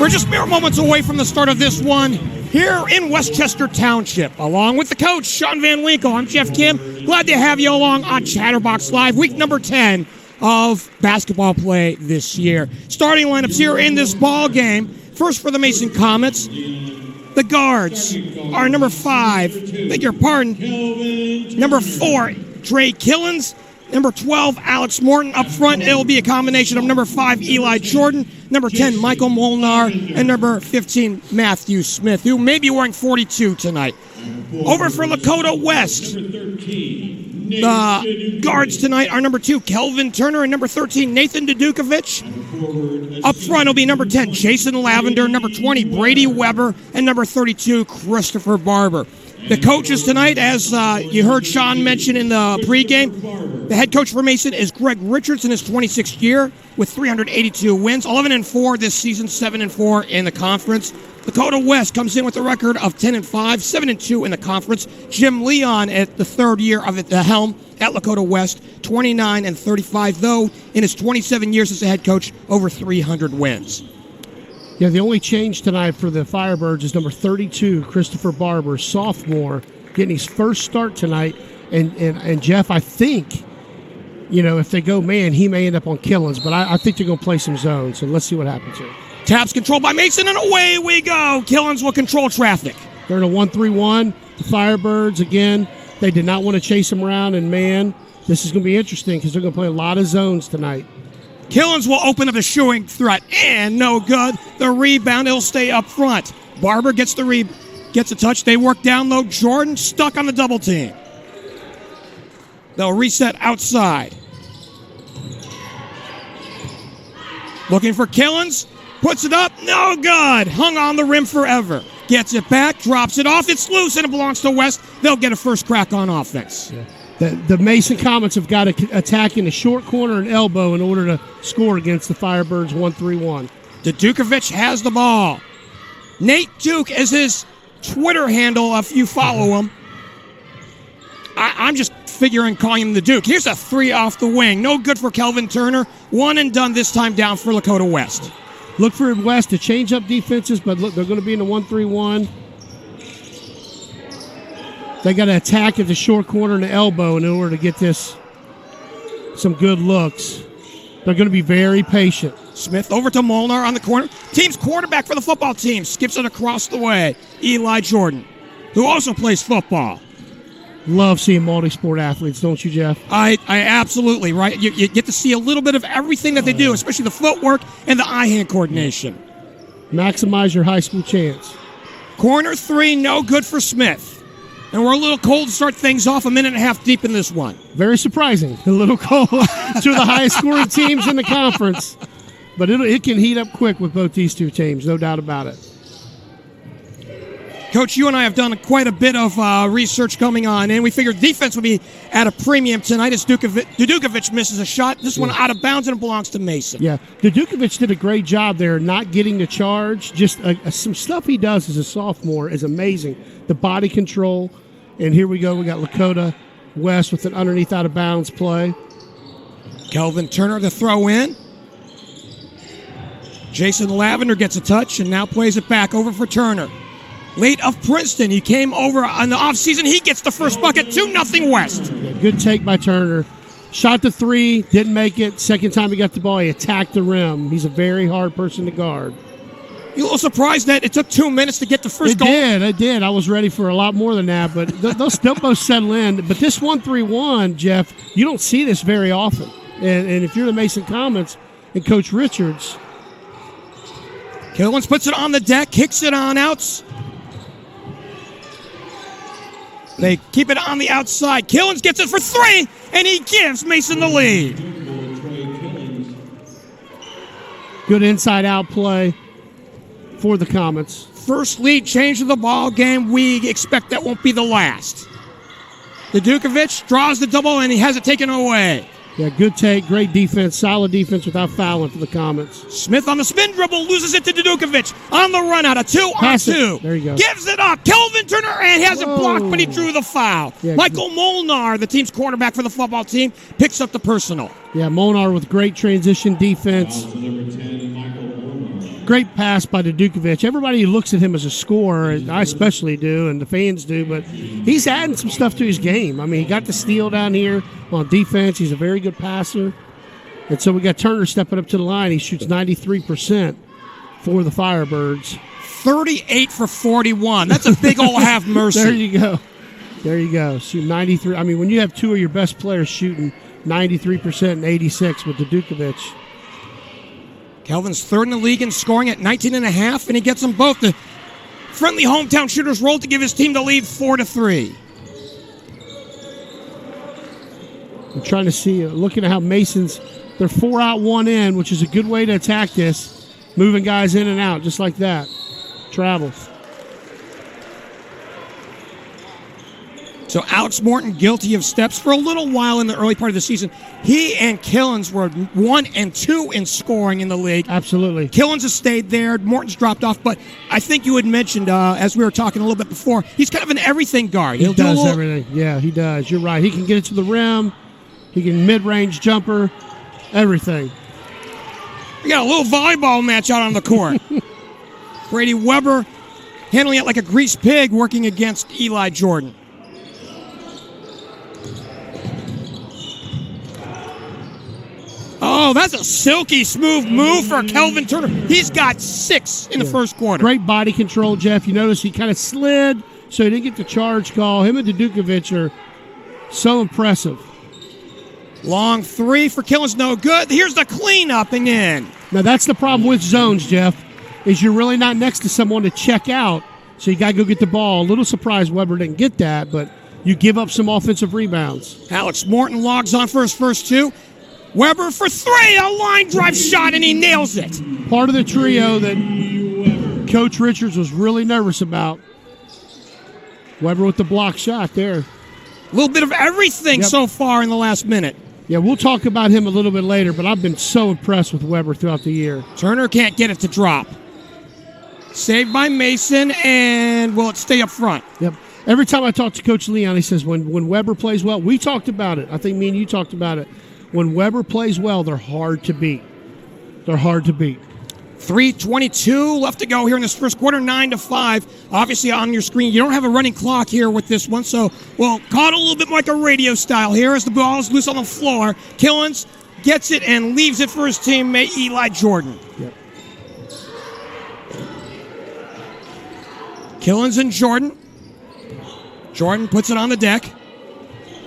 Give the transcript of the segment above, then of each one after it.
We're just mere moments away from the start of this one here in Westchester Township. Along with the coach, Sean Van Winkle, I'm Geoff Kim. Glad to have you along on Chatterbox Live, week number 10 of basketball play this year. Starting lineups here in this ball game. First for the Mason Comets, the guards are number 5, beg your pardon, number 4, Trey Killens. Number 12, Alex Morton. Up front, it will be a combination of number 5, Eli Jordan, number 10, Michael Molnar, and number 15, Matthew Smith, who may be wearing 42 tonight. Over for Lakota West, the guards tonight are number 2, Kelvin Turner, and number 13, Nathan Dudukovic. Up front will be number 10, Jason Lavender, number 20, Brady Weber, and number 32, Christopher Barber. The coaches tonight, as you heard Sean mention in the pregame, the head coach for Mason is Greg Richards in his 26th year with 382 wins, 11-4 this season, 7-4 in the conference. Lakota West comes in with a record of 10-5, 7-2 in the conference. Jim Leon at the third year of the helm at Lakota West, 29-35, though in his 27 years as a head coach, over 300 wins. Yeah, the only change tonight for the Firebirds is number 32, Christopher Barber, sophomore, getting his first start tonight. And Jeff, I think, if they go man, he may end up on Killens, but I think they're going to play some zone, so let's see what happens here. Taps controlled by Mason, and away we go. Killens will control traffic. They're in a 1-3-1. The Firebirds, again, they did not want to chase him around, and man, this is going to be interesting because they're going to play a lot of zones tonight. Killens will open up the shooting threat, and no good. The rebound, it'll stay up front. Barber gets a touch. They work down low. Jordan stuck on the double team. They'll reset outside. Looking for Killens. Puts it up. No good. Hung on the rim forever. Gets it back. Drops it off. It's loose, and it belongs to West. They'll get a first crack on offense. Yeah. The Mason Comets have got to attack in the short corner and elbow in order to score against the Firebirds 1-3-1. Dudukovic has the ball. Nate Duke is his Twitter handle if you follow him. I'm just figuring calling him the Duke. Here's a 3 off the wing. No good for Kelvin Turner. One and done this time down for Lakota West. Look for West to change up defenses, but look, they're going to be in the 1-3-1. They got to attack at the short corner and the elbow in order to get this some good looks. They're going to be very patient. Smith over to Molnar on the corner. Team's quarterback for the football team. Skips it across the way. Eli Jordan, who also plays football. Love seeing multi-sport athletes, don't you, Jeff? I absolutely, right? You get to see a little bit of everything that they do, especially the footwork and the eye-hand coordination. Maximize your high school chance. Corner 3, no good for Smith. And we're a little cold to start things off, a minute and a half deep in this one. Very surprising. A little cold. Two of the highest scoring teams in the conference. But it can heat up quick with both these two teams, no doubt about it. Coach, you and I have done quite a bit of research coming on, and we figured defense would be at a premium tonight as Dudukovic misses a shot. This one out of bounds, and it belongs to Mason. Yeah, Dudukovic did a great job there not getting the charge. Just some stuff he does as a sophomore is amazing. The body control, and here we go. We got Lakota West with an underneath out of bounds play. Kelvin Turner to throw in. Jason Lavender gets a touch and now plays it back over for Turner. Late of Princeton, he came over on the offseason. He gets the first bucket, 2-0 West. Yeah, good take by Turner. Shot the 3, didn't make it. Second time he got the ball, he attacked the rim. He's a very hard person to guard. You a little surprised that it took 2 minutes to get the first goal? It did. I was ready for a lot more than that, but they'll both settle in. But this 1-3-1, Jeff, you don't see this very often. And if you're the Mason Comets and Coach Richards. Killens puts it on the deck, kicks it on outs. They keep it on the outside. Killens gets it for 3, and he gives Mason the lead. Good inside-out play for the Comets. First lead change of the ball game. We expect that won't be the last. Dudukovic draws the double, and he has it taken away. Yeah, good take, great defense, solid defense without fouling for the Comets. Smith on the spin dribble, loses it to Dudukovic. On the run out, a 2-on-2. There you go. Gives it up. Kelvin Turner and has it blocked, but he drew the foul. Yeah, Michael Molnar, the team's quarterback for the football team, picks up the personal. Yeah, Molnar with great transition defense. Number 10, Michael Molnar. Great pass by Dukovic. Everybody looks at him as a scorer, and I especially do, and the fans do, but he's adding some stuff to his game. I mean, he got the steal down here on defense. He's a very good passer. And so we got Turner stepping up to the line. He shoots 93% for the Firebirds. 38 for 41. That's a big old half mercy. There you go. There you go. Shoot 93. I mean, when you have two of your best players shooting 93% and 86 with Dukovic. Kelvin's third in the league in scoring at 19.5, and he gets them both. The friendly hometown shooters roll to give his team the lead 4-3. I'm trying to see, looking at how Mason's, they're 4 out, 1 in, which is a good way to attack this. Moving guys in and out, just like that. Travels. So Alex Morton guilty of steps for a little while in the early part of the season. He and Killens were 1 and 2 in scoring in the league. Absolutely. Killens has stayed there. Morton's dropped off. But I think you had mentioned, as we were talking a little bit before, he's kind of an everything guard. He does everything. Yeah, he does. You're right. He can get it to the rim. He can mid-range jumper. Everything. We got a little volleyball match out on the court. Brady Weber handling it like a greased pig, working against Eli Jordan. Oh, that's a silky smooth move for Kelvin Turner. He's got 6 in the first quarter. Great body control, Jeff. You notice he kind of slid, so he didn't get the charge call. Him and Dukovic are so impressive. Long 3 for Killens, no good. Here's the cleanup and in. Now, that's the problem with zones, Jeff, is you're really not next to someone to check out, so you got to go get the ball. A little surprised Weber didn't get that, but you give up some offensive rebounds. Alex Morton logs on for his first 2. Weber for 3, a line drive shot, and he nails it. Part of the trio that Coach Richards was really nervous about. Weber with the block shot there. A little bit of everything so far in the last minute. Yeah, we'll talk about him a little bit later, but I've been so impressed with Weber throughout the year. Turner can't get it to drop. Saved by Mason, and will it stay up front? Yep. Every time I talk to Coach Leon, he says when Weber plays well, we talked about it. I think me and you talked about it. When Weber plays well, they're hard to beat. They're hard to beat. 3:22 left to go here in this first quarter, 9-5. Obviously, on your screen, you don't have a running clock here with this one, so we'll call it a little bit more like a radio style here as the ball is loose on the floor. Killens gets it and leaves it for his teammate, Eli Jordan. Yep. Killens and Jordan. Jordan puts it on the deck.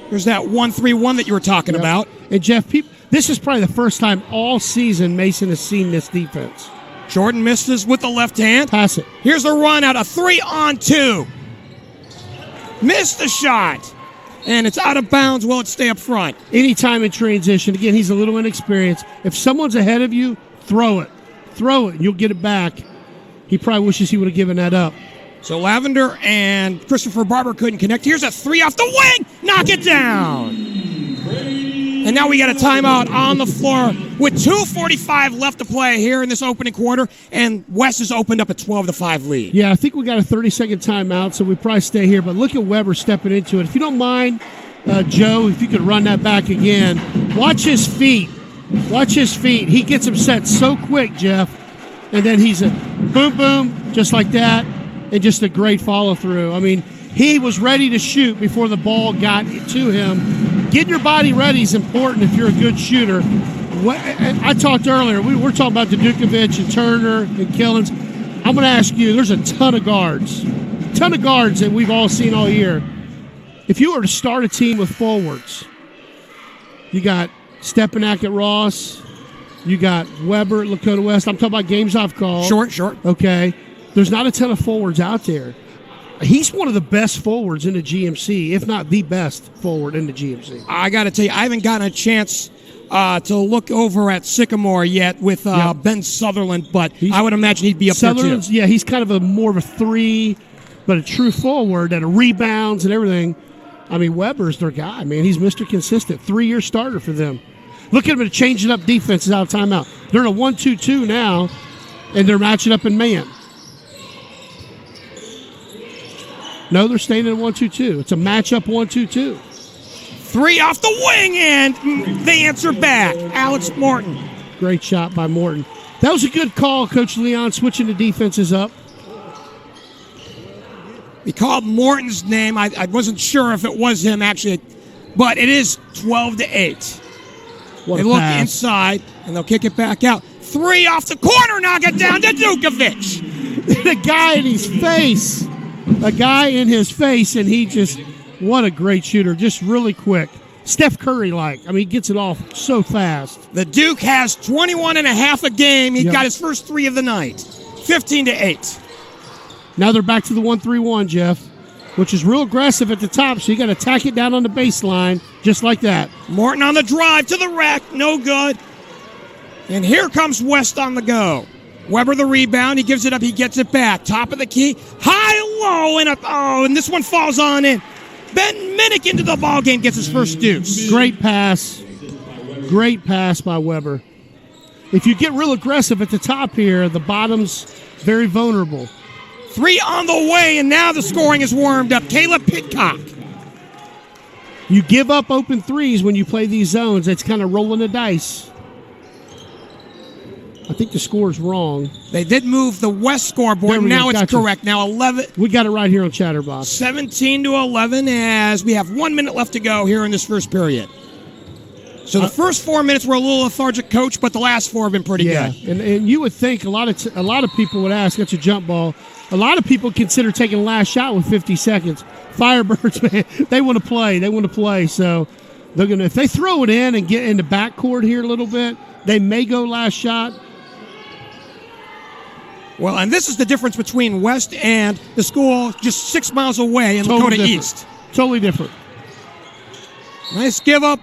There's that 1-3-1 that you were talking about. And, Jeff, this is probably the first time all season Mason has seen this defense. Jordan misses with the left hand. Pass it. Here's the run out, a 3-on-2. Missed the shot. And it's out of bounds. Will it stay up front? Anytime in transition. Again, he's a little inexperienced. If someone's ahead of you, throw it. Throw it, and you'll get it back. He probably wishes he would have given that up. So Lavender and Christopher Barber couldn't connect. Here's a 3 off the wing. Knock it down. And now we got a timeout on the floor with 2:45 left to play here in this opening quarter. And West has opened up a 12-5 lead. Yeah, I think we got a 30-second timeout, so we probably stay here. But look at Weber stepping into it. If you don't mind, Joe, if you could run that back again. Watch his feet. Watch his feet. He gets him set so quick, Jeff. And then he's a boom, boom, just like that. And just a great follow-through. I mean, he was ready to shoot before the ball got to him. Getting your body ready is important if you're a good shooter. I talked earlier, we were talking about Dukovic and Turner and Killens. I'm going to ask you, there's a ton of guards that we've all seen all year. If you were to start a team with forwards, you got Stepanak at Ross, you got Weber at Lakota West. I'm talking about games I've called. Short. Okay. There's not a ton of forwards out there. He's one of the best forwards in the GMC, if not the best forward in the GMC. I got to tell you, I haven't gotten a chance to look over at Sycamore yet with Ben Sutherland, but I would imagine he'd be up there too. Yeah, he's kind of more of a 3, but a true forward and a rebounds and everything. I mean, Weber's their guy, man. He's Mr. Consistent. 3-year starter for them. Look at him changing up defenses out of timeout. They're in a 1-2-2 now, and they're matching up in man. No, they're staying in a 1-2-2. It's a matchup 1-2-2. 3 off the wing, and they answer back. Alex Morton. Great shot by Morton. That was a good call, Coach Leon, switching the defenses up. He called Morton's name. I wasn't sure if it was him, actually, but it is 12-8. They look inside, and they'll kick it back out. 3 off the corner, knock it down to Dukovic. The guy in his face. A guy in his face, and he just, what a great shooter, just really quick. Steph Curry-like. I mean, he gets it off so fast. The Duke has 21 and a half a game. He got his first 3 of the night. 15-8. Now they're back to the 1-3-1, Jeff, which is real aggressive at the top, so you got to tack it down on the baseline just like that. Morton on the drive to the rack. No good. And here comes West on the go. Weber the rebound. He gives it up. He gets it back. Top of the key. High, low, and up. Oh, and this one falls on in. Ben Minnick into the ball game, gets his first deuce. Great pass. Great pass by Weber. If you get real aggressive at the top here, the bottom's very vulnerable. 3 on the way, and now the scoring is warmed up. Caleb Pitcock. You give up open threes when you play these zones. It's kind of rolling the dice. I think the score's wrong. They did move the West scoreboard. Now it's correct. Now 11. We got it right here on Chatterbox. 17-11 as we have 1 minute left to go here in this first period. So the first 4 minutes were a little lethargic, Coach, but the last 4 have been pretty good. And you would think a lot of people would ask, that's a jump ball. A lot of people consider taking the last shot with 50 seconds. Firebirds, man, they want to play. They want to play. So they're gonna, if they throw it in and get in the backcourt here a little bit, they may go last shot. Well, and this is the difference between West and the school just 6 miles away in Lakota East. Totally different. Nice give up.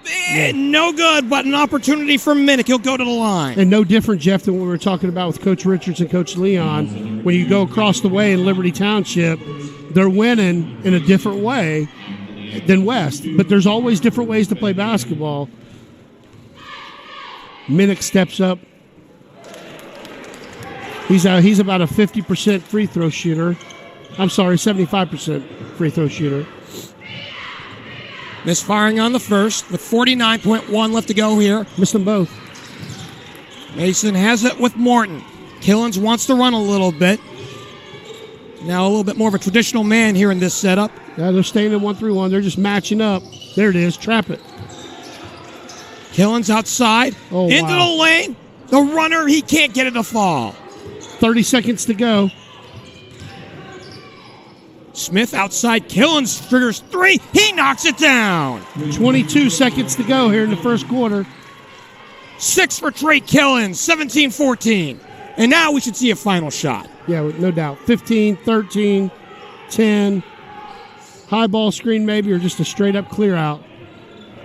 No good, but an opportunity for Minnick. He'll go to the line. And no different, Jeff, than what we were talking about with Coach Richards and Coach Leon. When you go across the way in Liberty Township, they're winning in a different way than West. But there's always different ways to play basketball. Minnick steps up. He's about a 50% free throw shooter. I'm sorry, 75% free throw shooter. Misfiring on the first with 49.1 left to go here. Missed them both. Mason has it with Morton. Killens wants to run a little bit. Now a little bit more of a traditional man here in this setup. Yeah, they're staying in 1-3-1. They're just matching up. There it is. Trap it. Killens outside. Into the lane. The runner, he can't get it to fall. 30 seconds to go. Smith outside. Killens triggers 3. He knocks it down. 22 seconds to go here in the first quarter. 6 for Trey Killens. 17-14. And now we should see a final shot. Yeah, no doubt. 15, 13, 10. High ball screen maybe, or just a straight-up clear out.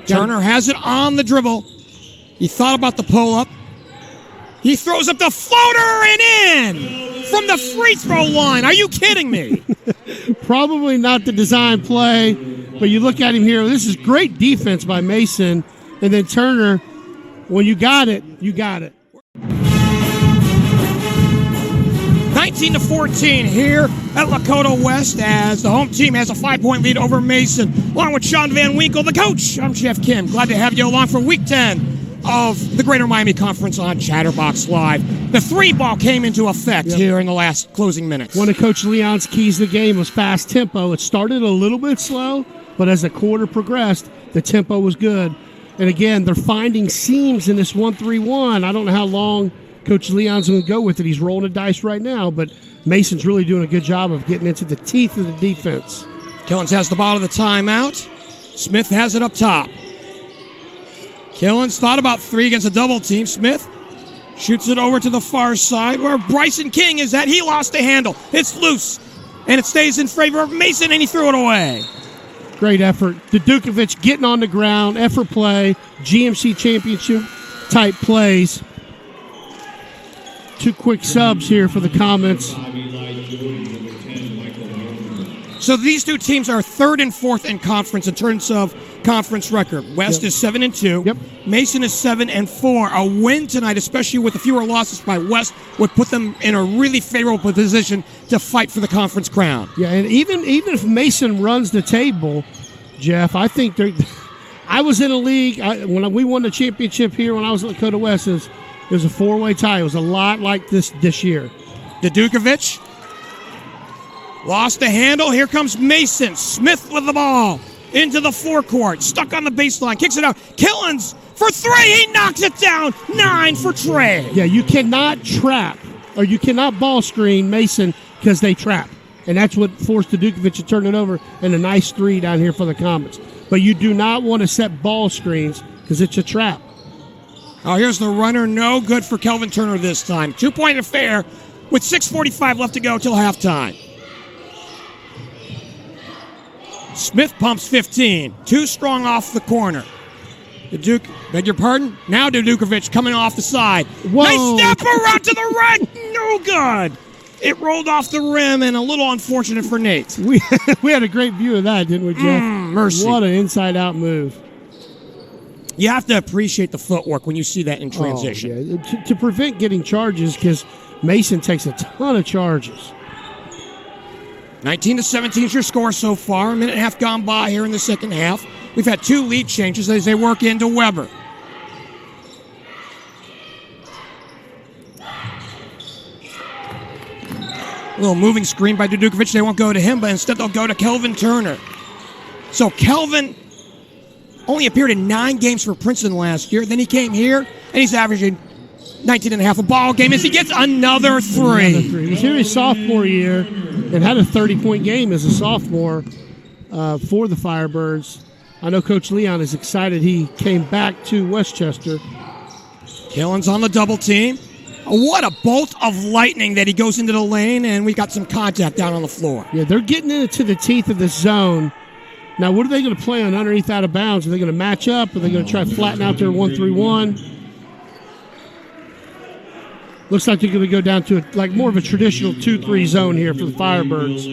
Turner has it on the dribble. He thought about the pull-up. He throws up the floater and in from the free throw line. Are you kidding me? Probably not the design play, but you look at him here. This is great defense by Mason. And then Turner, when you got it, you got it. 19-14 here at Lakota West as the home team has a 5-point lead over Mason. Along with Sean Van Winkle, the coach, I'm Geoff Kim. Glad to have you along for Week 10 of the Greater Miami Conference on Chatterbox Live. The 3-ball came into effect here in the last closing minutes. One of Coach Leon's keys to the game was fast tempo. It started a little bit slow, but as the quarter progressed, the tempo was good. And again, they're finding seams in this 1-3-1. I don't know how long Coach Leon's going to go with it. He's rolling the dice right now, but Mason's really doing a good job of getting into the teeth of the defense. Killens has the ball of the timeout. Smith has it up top. Killens thought about 3 against a double team. Smith shoots it over to the far side where Bryson King is at. He lost the handle. It's loose, and it stays in favor of Mason, and he threw it away. Great effort. Dukovic getting on the ground, effort play, GMC championship type plays. 2 quick subs here for the Comets. So these 2 teams are 3rd and 4th in conference in terms of conference record. West is 7-2. Yep. Mason is 7-4. A win tonight, especially with the fewer losses by West, would put them in a really favorable position to fight for the conference crown. Yeah, and even if Mason runs the table, Jeff, I think I was in a league when we won the championship here when I was at Lakota West. It was a 4-way tie. It was a lot like this year. Dukovic lost the handle. Here comes Mason. Smith with the ball into the forecourt. Stuck on the baseline. Kicks it out. Killens for 3. He knocks it down. 9 for Trey. Yeah, you cannot trap or you cannot ball screen Mason because they trap. And that's what forced Dukovic to turn it over, and a nice 3 down here for the Comets. But you do not want to set ball screens because it's a trap. Oh, here's the runner. No good for Kelvin Turner this time. 2-point affair with 6:45 left to go till halftime. Smith pumps 15. Too strong off the corner. Beg your pardon? Now Dukovic coming off the side. Whoa. Nice step around to the right. No good. It rolled off the rim and a little unfortunate for Nate. We had a great view of that, didn't we, Jeff? Mercy. What an inside-out move. You have to appreciate the footwork when you see that in transition. Oh, yeah. To prevent getting charges, because Mason takes a ton of charges. 19-17 is your score so far. A minute and a half gone by here in the second half. We've had 2 lead changes as they work into Weber. A little moving screen by Dukovic. They won't go to him, but instead they'll go to Kelvin Turner. So Kelvin only appeared in 9 games for Princeton last year. Then he came here, and he's averaging 19 and a half a ball game as he gets another 3. He was here his sophomore year and had a 30-point game as a sophomore for the Firebirds. I know Coach Leon is excited he came back to Westchester. Killens on the double team. What a bolt of lightning that he goes into the lane, and we got some contact down on the floor. Yeah, they're getting into the teeth of this zone. Now, what are they going to play on underneath out of bounds? Are they going to match up? Are they going to try to flatten out their 1-3-1? Looks like they're going to go down to more of a traditional 2-3 zone here for the Firebirds.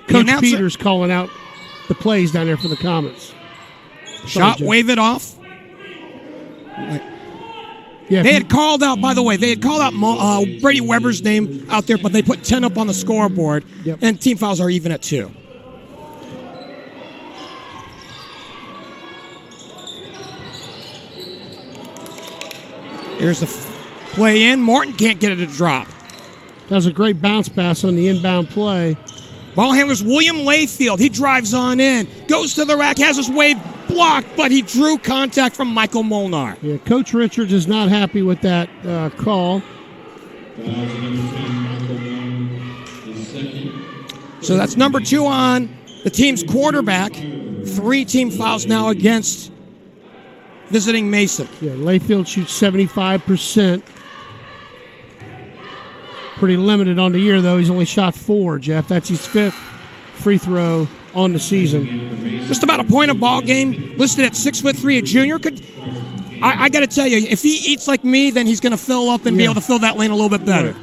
Coach Peters calling out the plays down there for the Comets. Shot, wave it off. Yeah, they had called out, by the way, Brady Weber's name out there, but they put 10 up on the scoreboard, and team fouls are even at 2. Here's the play in. Morton can't get it to drop. That was a great bounce pass on the inbound play. Ball handler's William Layfield. He drives on in, goes to the rack, has his wave blocked, but he drew contact from Michael Molnar. Yeah, Coach Richards is not happy with that call. So that's number 2 on the team's quarterback. 3 team fouls now against visiting Mason. Yeah, Layfield shoots 75%. Pretty limited on the year, though. He's only shot 4, Jeff. That's his 5th free throw on the season. Just about a point a ball game. Listed at 6'3", a junior. I got to tell you, if he eats like me, then he's going to fill up and be able to fill that lane a little bit better.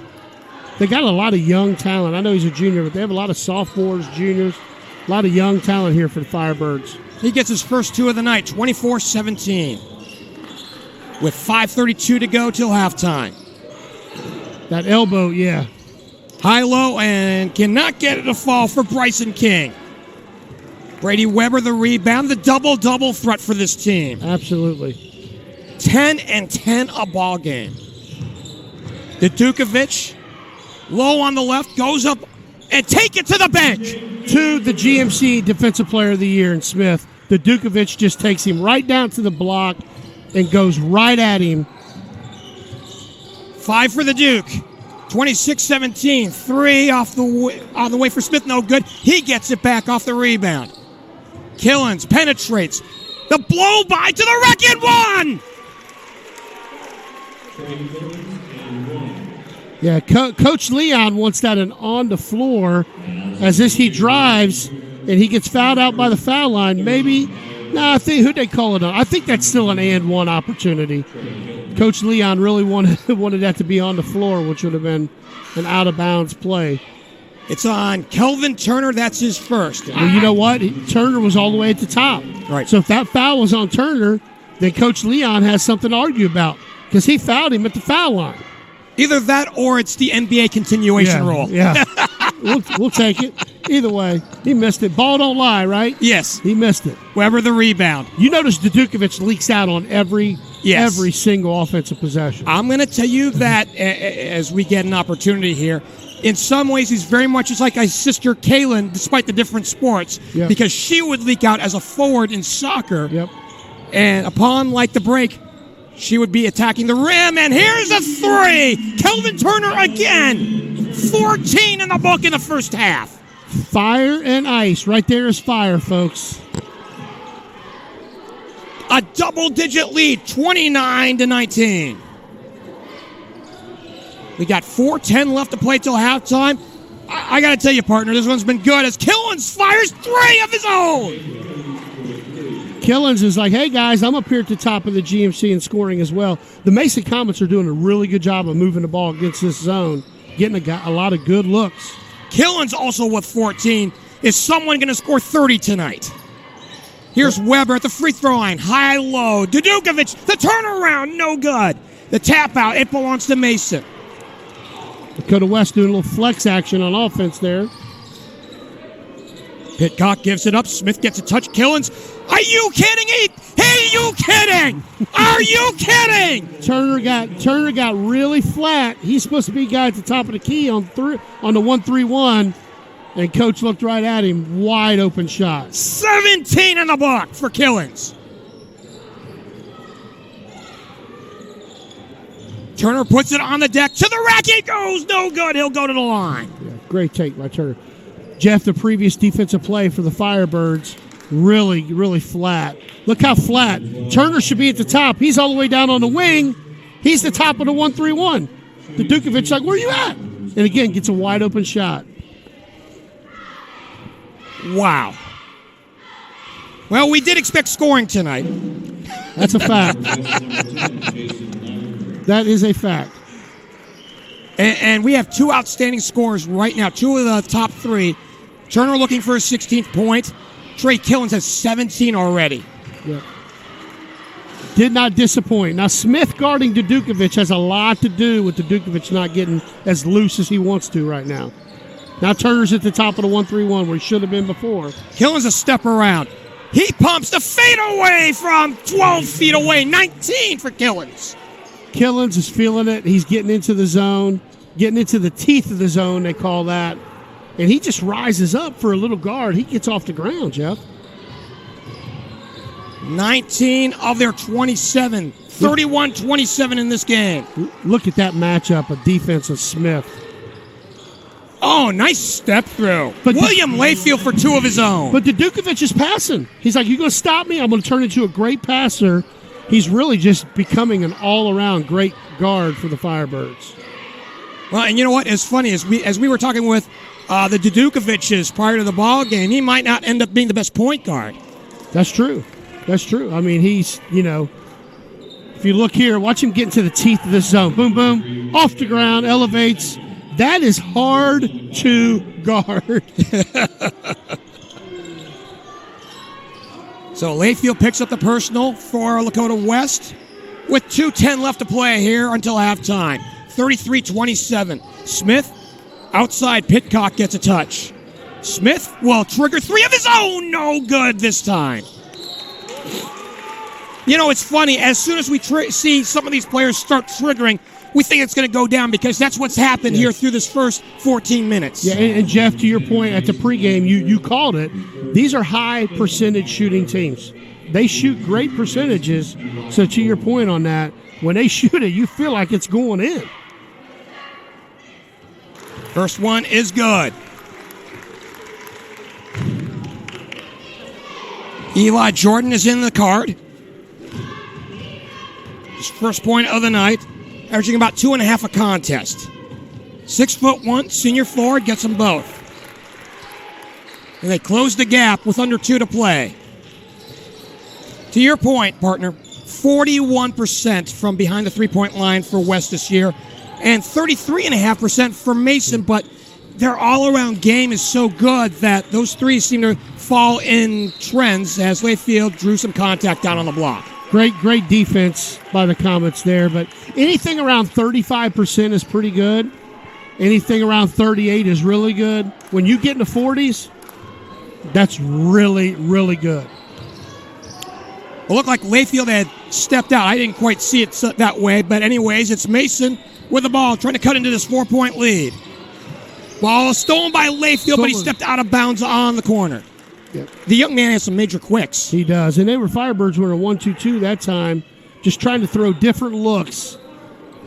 They got a lot of young talent. I know he's a junior, but they have a lot of sophomores, juniors. A lot of young talent here for the Firebirds. He gets his first 2 of the night, 24-17. With 5:32 to go till halftime. That elbow, yeah. High-low and cannot get it to fall for Bryson King. Brady Weber the rebound, the double-double threat for this team. Absolutely. 10 and 10 a ball game. Dukovic, low on the left, goes up and take it to the bench. To the GMC Defensive Player of the Year in Smith. Dukovic just takes him right down to the block and goes right at him. 5 for the Duke. 26-17. 3 off the way for Smith. No good. He gets it back off the rebound. Killens penetrates. The blow by to the rack and 1. Yeah, Coach Leon wants that on the floor as he drives and he gets fouled out by the foul line. Maybe, I think who'd they call it on? I think that's still an and 1 opportunity. Coach Leon really wanted that to be on the floor, which would have been an out-of-bounds play. It's on Kelvin Turner. That's his first. Well, you know what? Turner was all the way at the top. Right. So if that foul was on Turner, then Coach Leon has something to argue about because he fouled him at the foul line. Either that or it's the NBA continuation rule. Yeah. We'll take it. Either way, he missed it. Ball don't lie, right? Yes. He missed it. Weber the rebound. You notice Dukovic leaks out on every Yes. every single offensive possession. I'm going to tell you that as we get an opportunity here. In some ways, he's very much just like his sister Kaylin, despite the different sports, Yep. because she would leak out as a forward in soccer. Yep. And upon the break, she would be attacking the rim. And here's a three. Kelvin Turner again. 14 in the book in the first half. Fire and ice. Right there is fire, folks. A double-digit lead, 29-19. We got 4:10 left to play till halftime. I got to tell you, partner, this one's been good as Killens fires three of his own. Killens is like, hey, guys, I'm up here at the top of the GMC and scoring as well. The Mason Comets are doing a really good job of moving the ball against this zone, getting a lot of good looks. Killens also with 14. Is someone going to score 30 tonight? Here's Weber at the free throw line. High-low. Dudukovic, the turnaround, no good. The tap out, it belongs to Mason. Lakota West doing a little flex action on offense there. Pitcock gives it up. Smith gets a touch. Killens. Are you kidding me? Hey, you kidding? Are you kidding? Turner got really flat. He's supposed to be guy at the top of the key on the 1-3-1, and coach looked right at him. Wide open shot. 17 in the book for Killens. Turner puts it on the deck. To the rack he goes. No good. He'll go to the line. Yeah, great take by Turner. Jeff, the previous defensive play for the Firebirds, really, really flat. Look how flat. Turner should be at the top. He's all the way down on the wing. He's the top of the 1-3-1. The Dukovic like, where are you at? And again, gets a wide open shot. Wow. Well, we did expect scoring tonight. That's a fact. That is a fact. And we have two outstanding scorers right now, two of the top three. Turner looking for his 16th point. Trey Killens has 17 already. Yeah. Did not disappoint. Now, Smith guarding Dudukovic has a lot to do with Dudukovic not getting as loose as he wants to right now. Now Turner's at the top of the 1-3-1 where he should have been before. Killens a step around. He pumps the fadeaway from 12 feet away. 19 for Killens. Killens is feeling it. He's getting into the zone, getting into the teeth of the zone, they call that. And he just rises up for a little guard. He gets off the ground, Jeff. 19 of their 27. 31-27 in this game. Look at that matchup of defense of Smith. Oh, nice step through. But William Layfield for two of his own. But Dudukovic is passing. He's like, you going to stop me? I'm going to turn into a great passer. He's really just becoming an all-around great guard for the Firebirds. Well, and you know what? It's funny. As we were talking with the Dudukovic's prior to the ball game, he might not end up being the best point guard. That's true. That's true. I mean, he's, if you look here, watch him get into the teeth of this zone. Boom, boom, off the ground, elevates. That is hard to guard. So Layfield picks up the personal for Lakota West with 2:10 left to play here until halftime. 33-27. Smith outside. Pitcock gets a touch. Smith will trigger three of his own. No good this time. It's funny. As soon as we see some of these players start triggering, we think it's going to go down because that's what's happened here through this first 14 minutes. Yeah, and Jeff, to your point at the pregame, you called it. These are high percentage shooting teams. They shoot great percentages. So to your point on that, when they shoot it, you feel like it's going in. First one is good. Eli Jordan is in the card. His first point of the night, averaging about 2.5 a contest. 6'1", senior forward, gets them both. And they close the gap with under 2 to play. To your point, partner, 41% from behind the three-point line for West this year, and 33.5% for Mason, but their all-around game is so good that those threes seem to fall in trends as Layfield drew some contact down on the block. Great defense by the Comets there, but anything around 35% is pretty good. Anything around 38 is really good. When you get in the 40s, that's really, really good. It looked like Layfield had stepped out. I didn't quite see it that way, but anyways, it's Mason with the ball, trying to cut into this 4-point lead. Ball is stolen by Layfield, but he stepped out of bounds on the corner. Yep. The young man has some major quicks. He does, and Firebirds were a 1-2-2 that time, just trying to throw different looks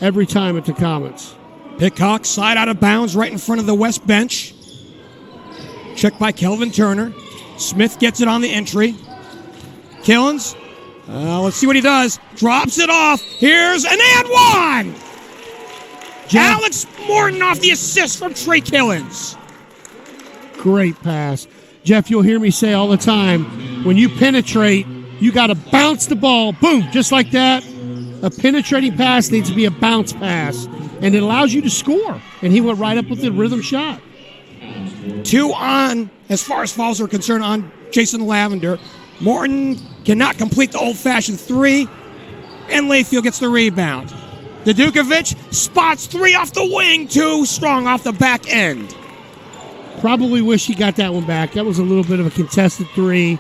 every time at the Comets. Pitcock slide out of bounds right in front of the west bench. Checked by Kelvin Turner. Smith gets it on the entry. Killens, let's see what he does. Drops it off. Here's an and one. Jeff, Alex Morton off the assist from Trey Killens. Great pass. Jeff, you'll hear me say all the time, when you penetrate, you got to bounce the ball. Boom, just like that. A penetrating pass needs to be a bounce pass, and it allows you to score. And he went right up with the rhythm shot. 2 on, as far as fouls are concerned, on Jason Lavender. Morton cannot complete the old-fashioned 3, and Layfield gets the rebound. Dukovic spots 3 off the wing, too strong off the back end. Probably wish he got that one back. That was a little bit of a contested 3.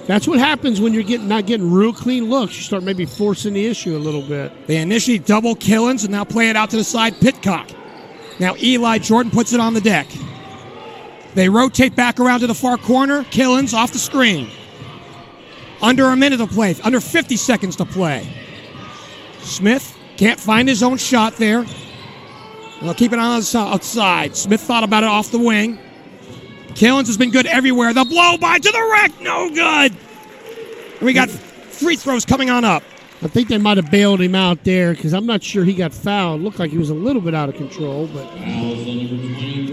That's what happens when you're not getting real clean looks. You start maybe forcing the issue a little bit. They initially double Killens and now play it out to the side. Pitcock. Now Eli Jordan puts it on the deck. They rotate back around to the far corner. Killens off the screen. Under a minute to play. Under 50 seconds to play. Smith can't find his own shot there. They'll keep it on the outside. Smith thought about it off the wing. Killens has been good everywhere. The blow by to the rack. No good. And we got free throws coming on up. I think they might have bailed him out there because I'm not sure he got fouled. Looked like he was a little bit out of control, but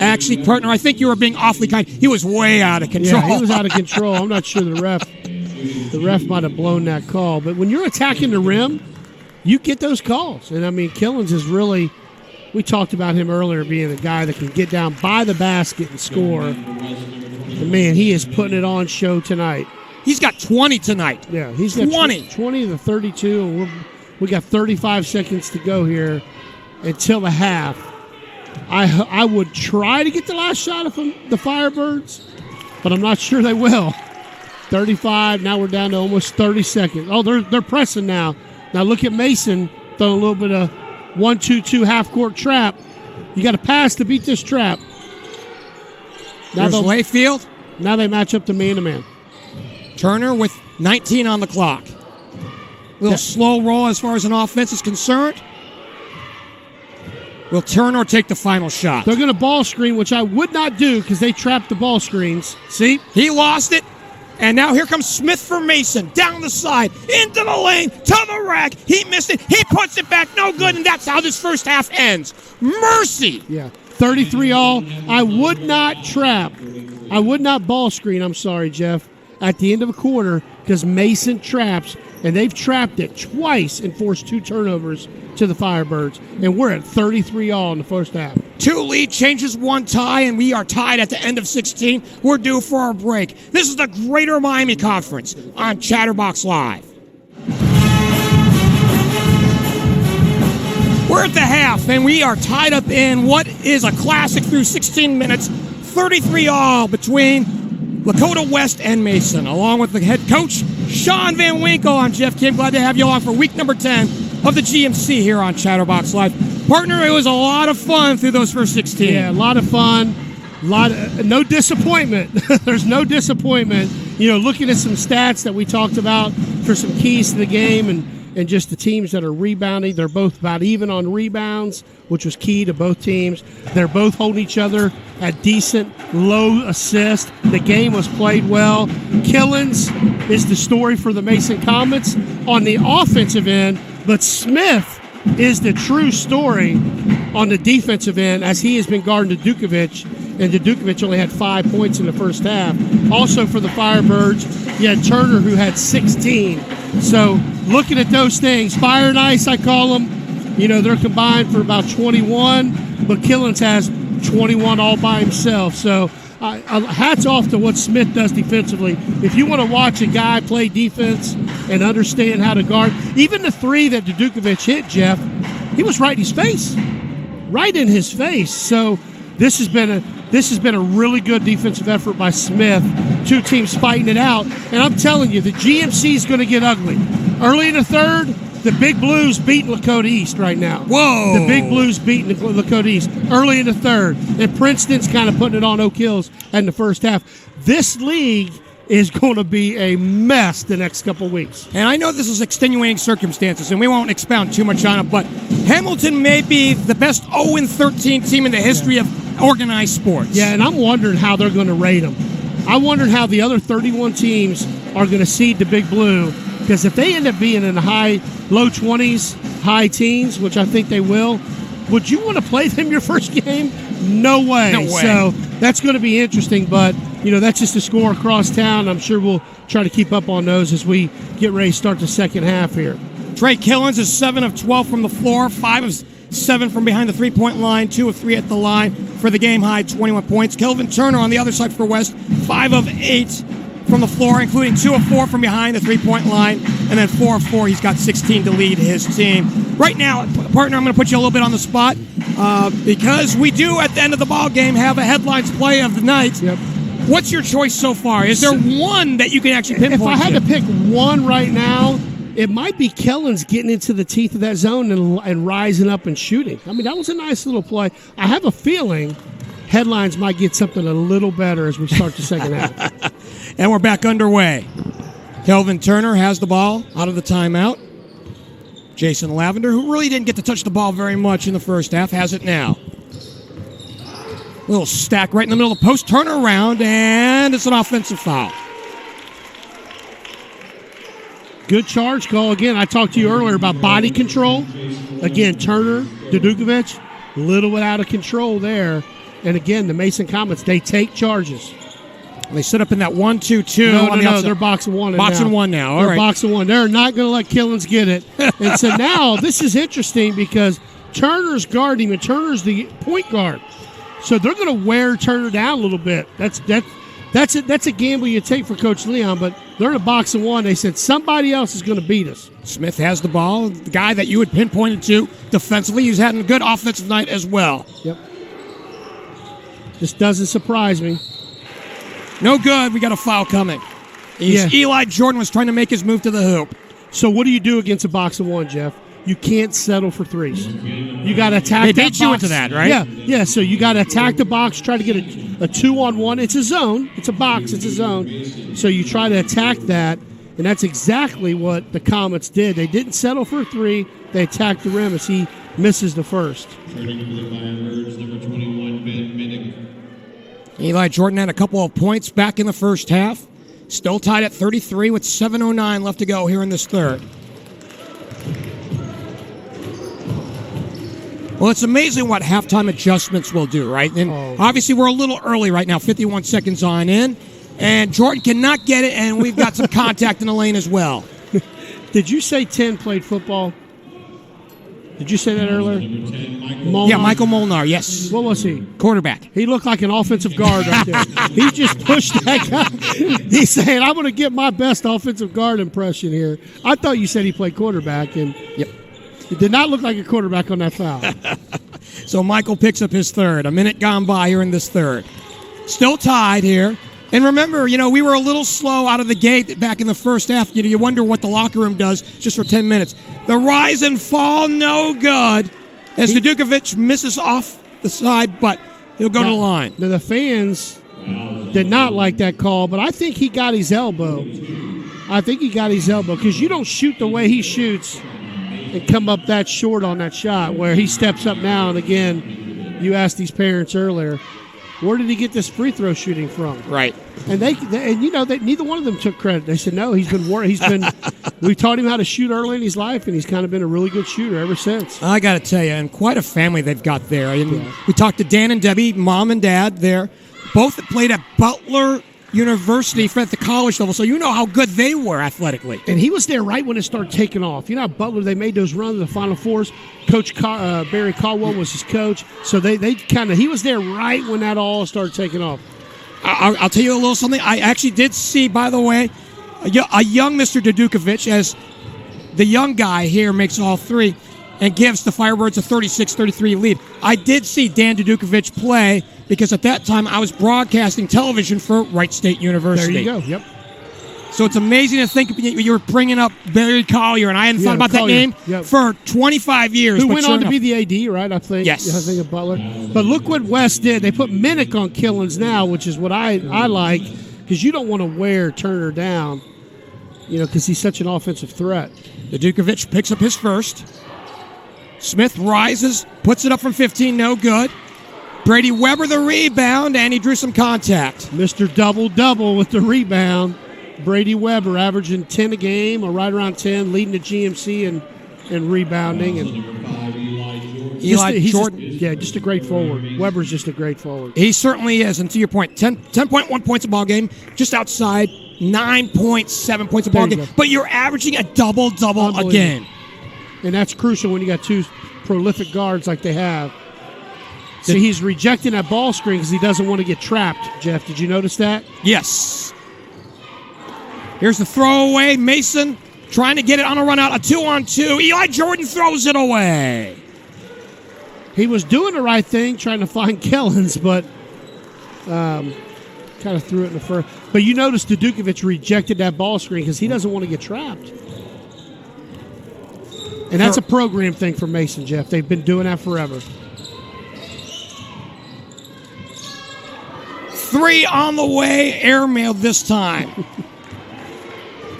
actually, partner, I think you were being awfully kind. He was way out of control. Yeah, he was out of control. I'm not sure the ref might have blown that call. But when you're attacking the rim, you get those calls. And I mean, Killens is really, we talked about him earlier being a guy that can get down by the basket and score. And man, he is putting it on show tonight. He's got 20 tonight. Yeah, he's got 20 to 32, and we got 35 seconds to go here until the half. I would try to get the last shot of the Firebirds, but I'm not sure they will. 35, now we're down to almost 30 seconds. Oh, they're pressing now. Now look at Mason throwing a little bit of 1-2-2 half-court trap. You got to pass to beat this trap. There's Layfield. Now they match up to man-to-man. Turner with 19 on the clock. Little slow roll as far as an offense is concerned. Will Turner take the final shot? They're going to ball screen, which I would not do because they trapped the ball screens. See? He lost it. And now here comes Smith for Mason. Down the side, into the lane, to the rack. He missed it. He puts it back. No good, and that's how this first half ends. Mercy. Yeah, 33 all. I would not trap. I would not ball screen, I'm sorry, Jeff, at the end of a quarter because Mason traps, and they've trapped it twice and forced 2 turnovers to the Firebirds, and we're at 33 all in the first half. 2 lead changes, 1 tie, and we are tied at the end of 16. We're due for our break. This is the Greater Miami Conference on Chatterbox Live. We're at the half, and we are tied up in what is a classic through 16 minutes, 33 all between Lakota West and Mason, along with the head coach, Sean Van Winkle. I'm Geoff Kim. Glad to have you along for week number 10 of the GMC here on Chatterbox Live. Partner, it was a lot of fun through those first 16. Yeah, a lot of fun. No disappointment. There's no disappointment. You know, looking at some stats that we talked about for some keys to the game and just the teams that are rebounding, they're both about even on rebounds, which was key to both teams. They're both holding each other at decent, low assist. The game was played well. Killens is the story for the Mason Comets on the offensive end, but Smith is the true story on the defensive end as he has been guarding Dukovic, and Dukovic only had 5 points in the first half. Also for the Firebirds, you had Turner who had 16. So looking at those things, fire and ice I call them, you know, they're combined for about 21, but Killens has 21 all by himself. So hats off to what Smith does defensively. If you want to watch a guy play defense and understand how to guard, even the 3 that Dukovic hit, Jeff, he was right in his face. Right in his face. So this has been this has been a really good defensive effort by Smith. Two teams fighting it out. And I'm telling you, the GMC is going to get ugly. Early in the third, the Big Blues beating Lakota East right now. Whoa! The Big Blues beating the Lakota East early in the third. And Princeton's kind of putting it on Oak Hills in the first half. This league is going to be a mess the next couple weeks. And I know this is extenuating circumstances, and we won't expound too much on it, but Hamilton may be the best 0-13 team in the history of organized sports. Yeah, and I'm wondering how they're going to rate them. I wondered how the other 31 teams are going to seed the Big Blue, because if they end up being in the low 20s, high teens, which I think they will, would you want to play them your first game? No way. No way. So that's going to be interesting, but that's just a score across town. I'm sure we'll try to keep up on those as we get ready to start the second half here. Trey Killens is 7 of 12 from the floor, 5 of 7 from behind the three-point line, 2 of 3 at the line for the game-high 21 points. Kelvin Turner on the other side for West, 5 of 8 from the floor, including 2 of 4 from behind the three-point line, and then 4 of 4. He's got 16 to lead his team. Right now, partner, I'm going to put you a little bit on the spot because we do, at the end of the ball game, have a headlines play of the night. Yep. What's your choice so far? Is there one that you can actually pinpoint? If I had to pick one right now, it might be Killens getting into the teeth of that zone and rising up and shooting. I mean, that was a nice little play. I have a feeling headlines might get something a little better as we start the second half. And we're back underway. Kelvin Turner has the ball out of the timeout. Jason Lavender, who really didn't get to touch the ball very much in the first half, has it now. Little stack right in the middle of the post, turn around, and it's an offensive foul. Good charge call. Again, I talked to you earlier about body control. Again, Turner, Dudukovic, a little bit out of control there. And again, the Mason Comets, they take charges. They sit up in that 1-2-2. No, they're boxing one. Boxing one now. All they're right. boxing one. They're not going to let Killens get it. And so now this is interesting because Turner's guarding him, and Turner's the point guard. So they're going to wear Turner down a little bit. That's a gamble you take for Coach Leon, but they're in a boxing one. They said somebody else is going to beat us. Smith has the ball. The guy that you had pinpointed to defensively. He's having a good offensive night as well. Yep. This doesn't surprise me. No good. We got a foul coming. Eli Jordan was trying to make his move to the hoop. So what do you do against a boxing one, Jeff? You can't settle for threes. You got to attack that box. They beat you into that, right? Yeah. So you got to attack the box, try to get a 2-on-1. It's a zone. It's a box. It's a zone. So you try to attack that, and that's exactly what the Comets did. They didn't settle for a three. They attacked the rim as he misses the first. Eli Jordan had a couple of points back in the first half. Still tied at 33 with 7:09 left to go here in this third. Well, it's amazing what halftime adjustments will do, right? And obviously we're a little early right now, 51 seconds on in, and Jordan cannot get it, and we've got some contact in the lane as well. Did you say 10 played football? Did you say that earlier? Yeah, Michael Molnar, yes. What was he? Quarterback. He looked like an offensive guard right there. He just pushed that guy. He's saying, I'm going to get my best offensive guard impression here. I thought you said he played quarterback, and yep. It did not look like a quarterback on that foul. So Michael picks up his third. A minute gone by here in this third. Still tied here. And remember, we were a little slow out of the gate back in the first half. You wonder what the locker room does just for 10 minutes. The rise and fall, no good. As Dudukovic misses off the side, but he'll go to the line. Now the fans did not like that call, but I think he got his elbow. Because you don't shoot the way he shoots and come up that short on that shot where he steps up now. And again, you asked these parents earlier, where did he get this free throw shooting from? Right. And neither one of them took credit. They said no. We taught him how to shoot early in his life, and he's kind of been a really good shooter ever since. I got to tell you, and quite a family they've got there. We talked to Dan and Debbie, mom and dad there. Both played at Butler University at the college level, so you know how good they were athletically. And he was there right when it started taking off. At Butler, they made those runs to the Final Fours. Coach Barry Caldwell was his coach, so he was there right when that all started taking off. I'll tell you a little something. I actually did see, by the way, a young Mr. Dudukovic, as the young guy here makes all three and gives the Firebirds a 36-33 lead. I did see Dan Dudukovic play because at that time I was broadcasting television for Wright State University. There you go. Yep. So it's amazing to think you were bringing up Barry Collier, and I hadn't thought about Collier. that name for 25 years. Who went on to be the AD, right? I think. Yes. I think of Butler. But look what West did. They put Minnick on Killens now, which is what I like, because you don't want to wear Turner down, because he's such an offensive threat. Dukovic picks up his first. Smith rises, puts it up from 15, no good. Brady Weber the rebound, and he drew some contact. Mr. Double-double with the rebound. Brady Weber averaging 10 a game, or right around 10, leading the GMC and rebounding. And Eli Jordan. Just a great forward. Weber's just a great forward. He certainly is. And to your point, 10.1 points a ball game, just outside 9.7 points a ball game. But you're averaging a double-double a game. And that's crucial when you got two prolific guards like they have. See, he's rejecting that ball screen because he doesn't want to get trapped. Jeff, did you notice that? Yes. Here's the throwaway. Mason trying to get it on a run out. A 2-on-2. Eli Jordan throws it away. He was doing the right thing, trying to find Killens, but kind of threw it in the first. But you notice Dukovic rejected that ball screen because he doesn't want to get trapped. And that's a program thing for Mason, Jeff. They've been doing that forever. 3 on the way. Airmailed this time.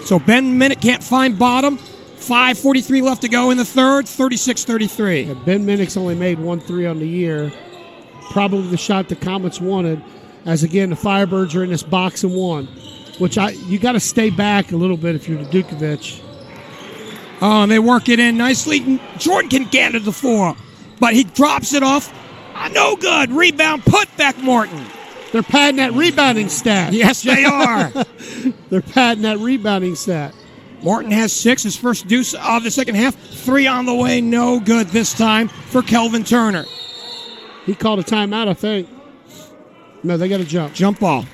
So Ben Minnick can't find bottom. 5:43 left to go in the third. 36-33. Yeah, Ben Minnick's only made 1 3 on the year. Probably the shot the Comets wanted. As again, the Firebirds are in this box and one, which you got to stay back a little bit if you're Dukovic. Oh, and they work it in nicely. Jordan can get it to the 4, but he drops it off. No good. Rebound, put back Morton. They're padding that rebounding stat. Yes, they are. They're padding that rebounding stat. Morton has 6, his first deuce of the second half. 3 on the way, no good this time for Kelvin Turner. He called a timeout, I think. No, they got a jump. Jump ball.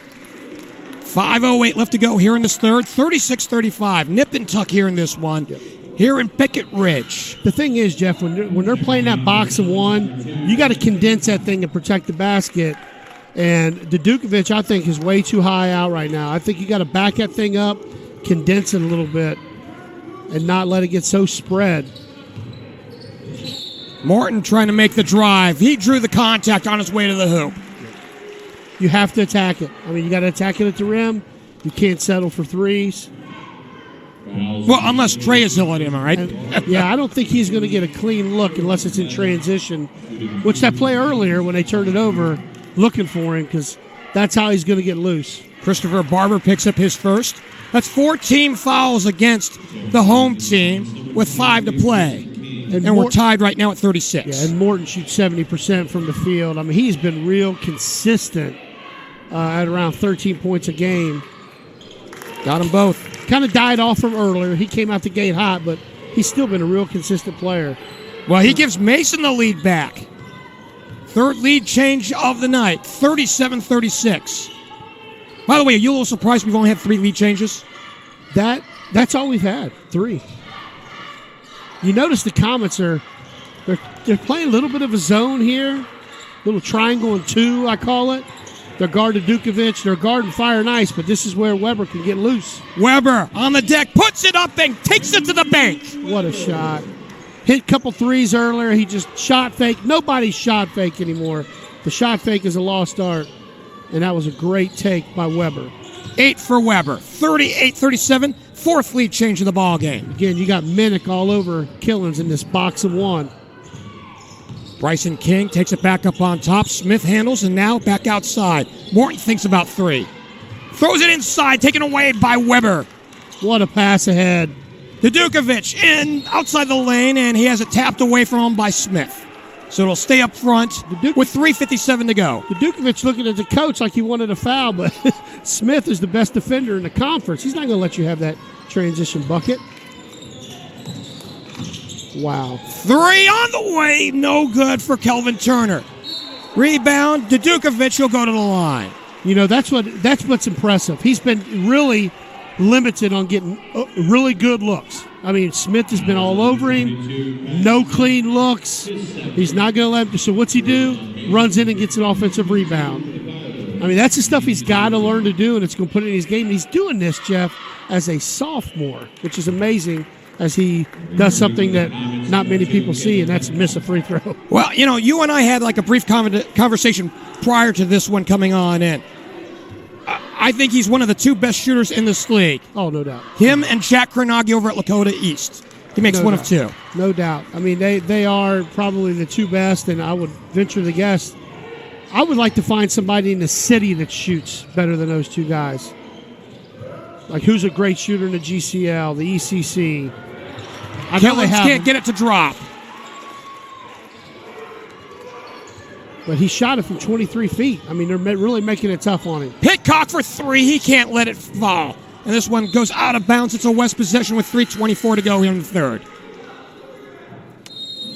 5:08 left to go here in this third. 36-35. Nip and tuck here in this one. Yep. Here in Pickett Ridge. The thing is, Jeff, when they're playing that box and one, you got to condense that thing and protect the basket. And Dukovic, I think, is way too high out right now. I think you got to back that thing up, condense it a little bit, and not let it get so spread. Morton trying to make the drive. He drew the contact on his way to the hoop. You have to attack it. I mean, you got to attack it at the rim. You can't settle for threes. Well, unless Trey is hitting him, all right? Yeah, I don't think he's going to get a clean look unless it's in transition, which that play earlier when they turned it over, looking for him, because that's how he's going to get loose. Christopher Barber picks up his first. That's 4 team fouls against the home team with 5 to play. And we're tied right now at 36. Yeah, and Morton shoots 70% from the field. I mean, he's been real consistent at around 13 points a game. Got them both. Kind of died off from earlier. He came out the gate hot, but he's still been a real consistent player. Well, he gives Mason the lead back. Third lead change of the night, 37-36. By the way, are you a little surprised we've only had 3 lead changes? That's all we've had, 3. You notice the Comets they're playing a little bit of a zone here, little triangle and 2, I call it. They're guarding Dukovic, they're guarding Fire Nice, but this is where Weber can get loose. Weber on the deck, puts it up and takes it to the bank. What a shot. Hit a couple threes earlier, he just shot fake. Nobody's shot fake anymore. The shot fake is a lost art, and that was a great take by Weber. 8 for Weber, 38-37, 4th lead change of the ball game. Again, you got Minnick all over Killens in this box of 1. Bryson King takes it back up on top. Smith handles, and now back outside. Morton thinks about 3. Throws it inside, taken away by Weber. What a pass ahead. Dukovic in outside the lane, and he has it tapped away from him by Smith. So it'll stay up front with 3:57 to go. Dukovic looking at the coach like he wanted a foul, but Smith is the best defender in the conference. He's not going to let you have that transition bucket. Wow. 3 on the way, no good for Kelvin Turner. Rebound, Dukovic will go to the line. You know, that's what's impressive. He's been really limited on getting really good looks. I mean, Smith has been all over him. No clean looks. He's not going to let him. So what's he do? Runs in and gets an offensive rebound. I mean, that's the stuff he's got to learn to do, and it's going to put it in his game. And he's doing this, Jeff, as a sophomore, which is amazing, as he does something that not many people see, and that's miss a free throw. Well, you and I had like a brief conversation prior to this one coming on in. I think he's one of the two best shooters in this league. Oh, no doubt. Him and Jack Kranagi over at Lakota East. He makes one of two. No doubt. I mean, they are probably the two best, and I would venture to guess I would like to find somebody in the city that shoots better than those two guys. Like, who's a great shooter in the GCL, the ECC? Killens can't get it to drop. But he shot it from 23 feet. I mean, they're really making it tough on him. Pitcock for three. He can't let it fall. And this one goes out of bounds. It's a West possession with 3:24 to go here in the third.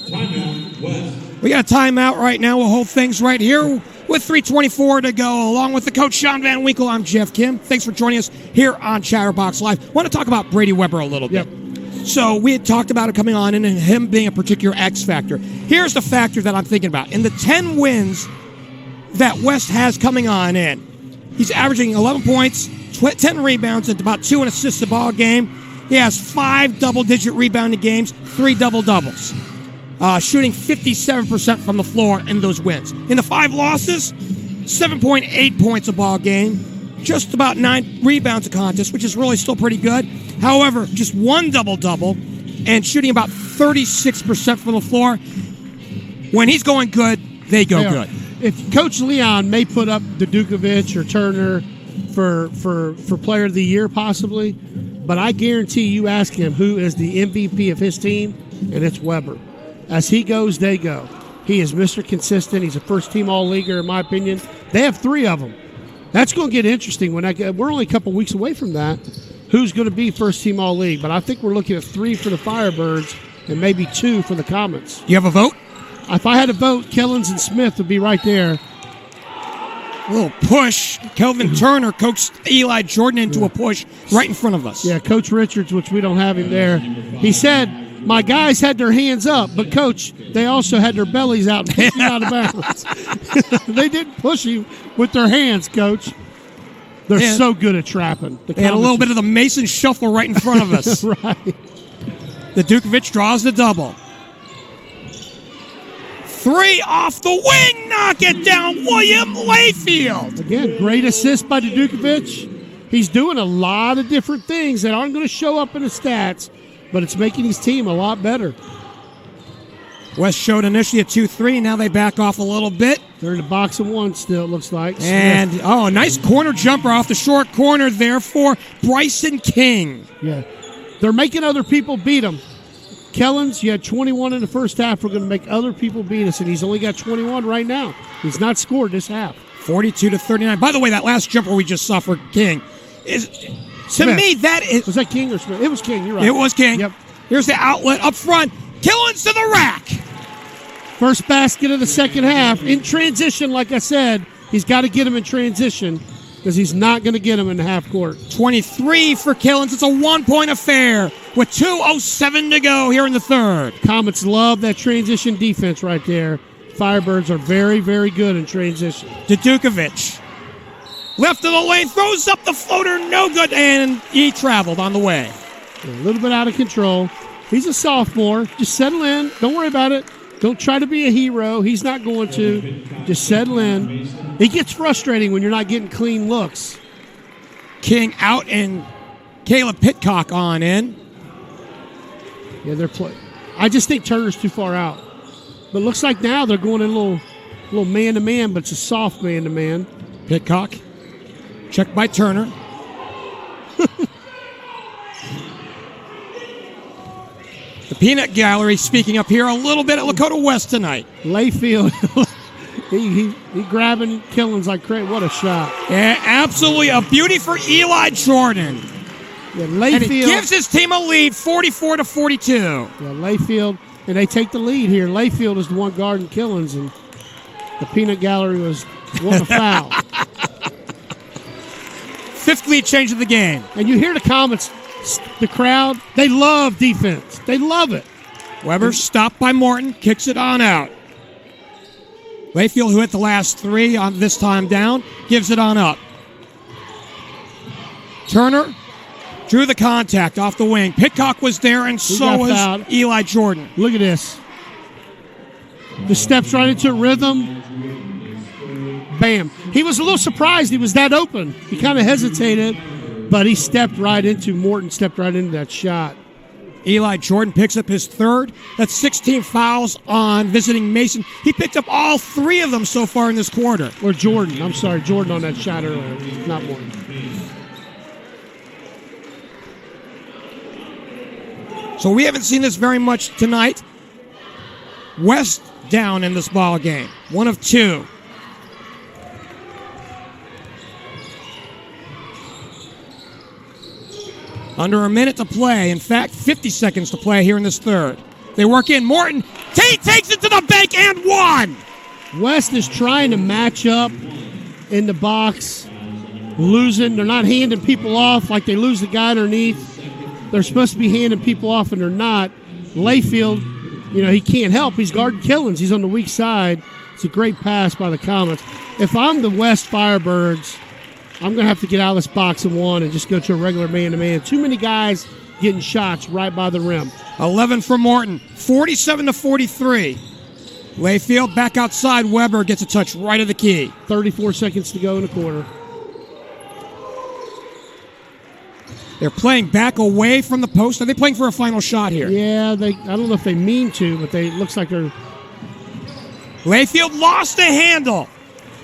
Timeout, West. We got a timeout right now. We'll hold things right here with 3:24 to go. Along with the coach, Sean Van Winkle, I'm Geoff Kim. Thanks for joining us here on Chatterbox Live. I want to talk about Brady Weber a little bit. So we had talked about it coming on and him being a particular X factor. Here's the factor that I'm thinking about. In the 10 wins that West has coming on in, he's averaging 11 points, 10 rebounds, and about 2 assists a ball game. He has 5 double-digit rebounding games, 3 double-doubles. Shooting 57% from the floor in those wins. In the 5 losses, 7.8 points a ball game, just about 9 rebounds a contest, which is really still pretty good. However, just 1 double-double and shooting about 36% from the floor. When he's going good, they go good. If Coach Leon may put up Dukovic or Turner for Player of the Year possibly, but I guarantee you ask him who is the MVP of his team, and it's Weber. As he goes, they go. He is Mr. Consistent. He's a first-team All-Leaguer, in my opinion. They have 3 of them. That's going to get interesting. We're only a couple weeks away from that. Who's going to be first-team All-League? But I think we're looking at 3 for the Firebirds and maybe 2 for the Comets. You have a vote? If I had a vote, Killens and Smith would be right there. A little push. Kelvin Turner coached Eli Jordan into a push right in front of us. Yeah, Coach Richards, which we don't have him there. He said, my guys had their hands up, but, Coach, they also had their bellies out and pushed him out of bounds. They didn't push him with their hands, Coach. They're so good at trapping. And a little bit of the Mason shuffle right in front of us. Right. The Dukovic draws the double. 3 off the wing, knock it down, William Layfield. Again, great assist by Dukovic. He's doing a lot of different things that aren't going to show up in the stats, but it's making his team a lot better. West showed initially a 2-3. Now they back off a little bit. They're in the box of 1 still, it looks like. And, a nice corner jumper off the short corner there for Bryson King. Yeah. They're making other people beat them. Killens, you had 21 in the first half. We're going to make other people beat us, and he's only got 21 right now. He's not scored this half. 42-39. By the way, that last jumper we just saw for King is... To me, that is... Was that King or Smith? It was King, you're right. It was King. Yep. Here's the outlet up front. Killens to the rack. First basket of the second half. In transition, like I said, he's got to get him in transition because he's not going to get him in the half court. 23 for Killens. It's a 1-point affair with 2:07 to go here in the third. Comets love that transition defense right there. Firebirds are very, very good in transition. Dukovic. Left of the lane, throws up the floater, no good, and he traveled on the way. A little bit out of control. He's a sophomore. Just settle in. Don't worry about it. Don't try to be a hero. He's not going to. Just settle in. It gets frustrating when you're not getting clean looks. King out and Caleb Pitcock on in. Yeah, they're playing. I just think Turner's too far out. But it looks like now they're going in a little man-to-man, but it's a soft man-to-man. Pitcock. Checked by Turner. The Peanut Gallery speaking up here a little bit at Lakota West tonight. Layfield, he grabbing Killens like crazy. What a shot. Yeah, absolutely a beauty for Eli Jordan. Yeah, Layfield. And he gives his team a lead, 44-42. Yeah, Layfield, and they take the lead here. Layfield is the one guarding Killens, and the Peanut Gallery was wanting a foul. complete change of the game. And you hear the Comets, the crowd, they love defense. They love it. Weber stopped by Morton, kicks it on out. Layfield, who hit the last three on this time down, gives it on up. Turner drew the contact off the wing. Pitcock was there, and so was Eli Jordan. Look at this. The steps right into rhythm. Bam. He was a little surprised he was that open. He kind of hesitated, but he stepped right into, Morton stepped right into that shot. Eli Jordan picks up his third. That's 16 fouls on visiting Mason. He picked up all three of them so far in this quarter. Or Jordan. I'm sorry, Jordan on that shot earlier, not Morton. So we haven't seen this very much tonight. West down in this ball game. 1 of 2. Under a minute to play. In fact, 50 seconds to play here in this third. They work in. Morton. Tate takes it to the bank and one. West is trying to match up in the box. Losing. They're not handing people off like they lose the guy underneath. They're supposed to be handing people off, and they're not. Layfield, he can't help. He's guarding Killens. He's on the weak side. It's a great pass by the Comets. If I'm the West Firebirds, I'm going to have to get out of this box and one and just go to a regular man-to-man. Too many guys getting shots right by the rim. 11 for Morton, 47-43. Layfield back outside. Weber gets a touch right of the key. 34 seconds to go in the quarter. They're playing back away from the post. Are they playing for a final shot here? Yeah, I don't know if they mean to, but it looks like they're... Layfield lost the handle.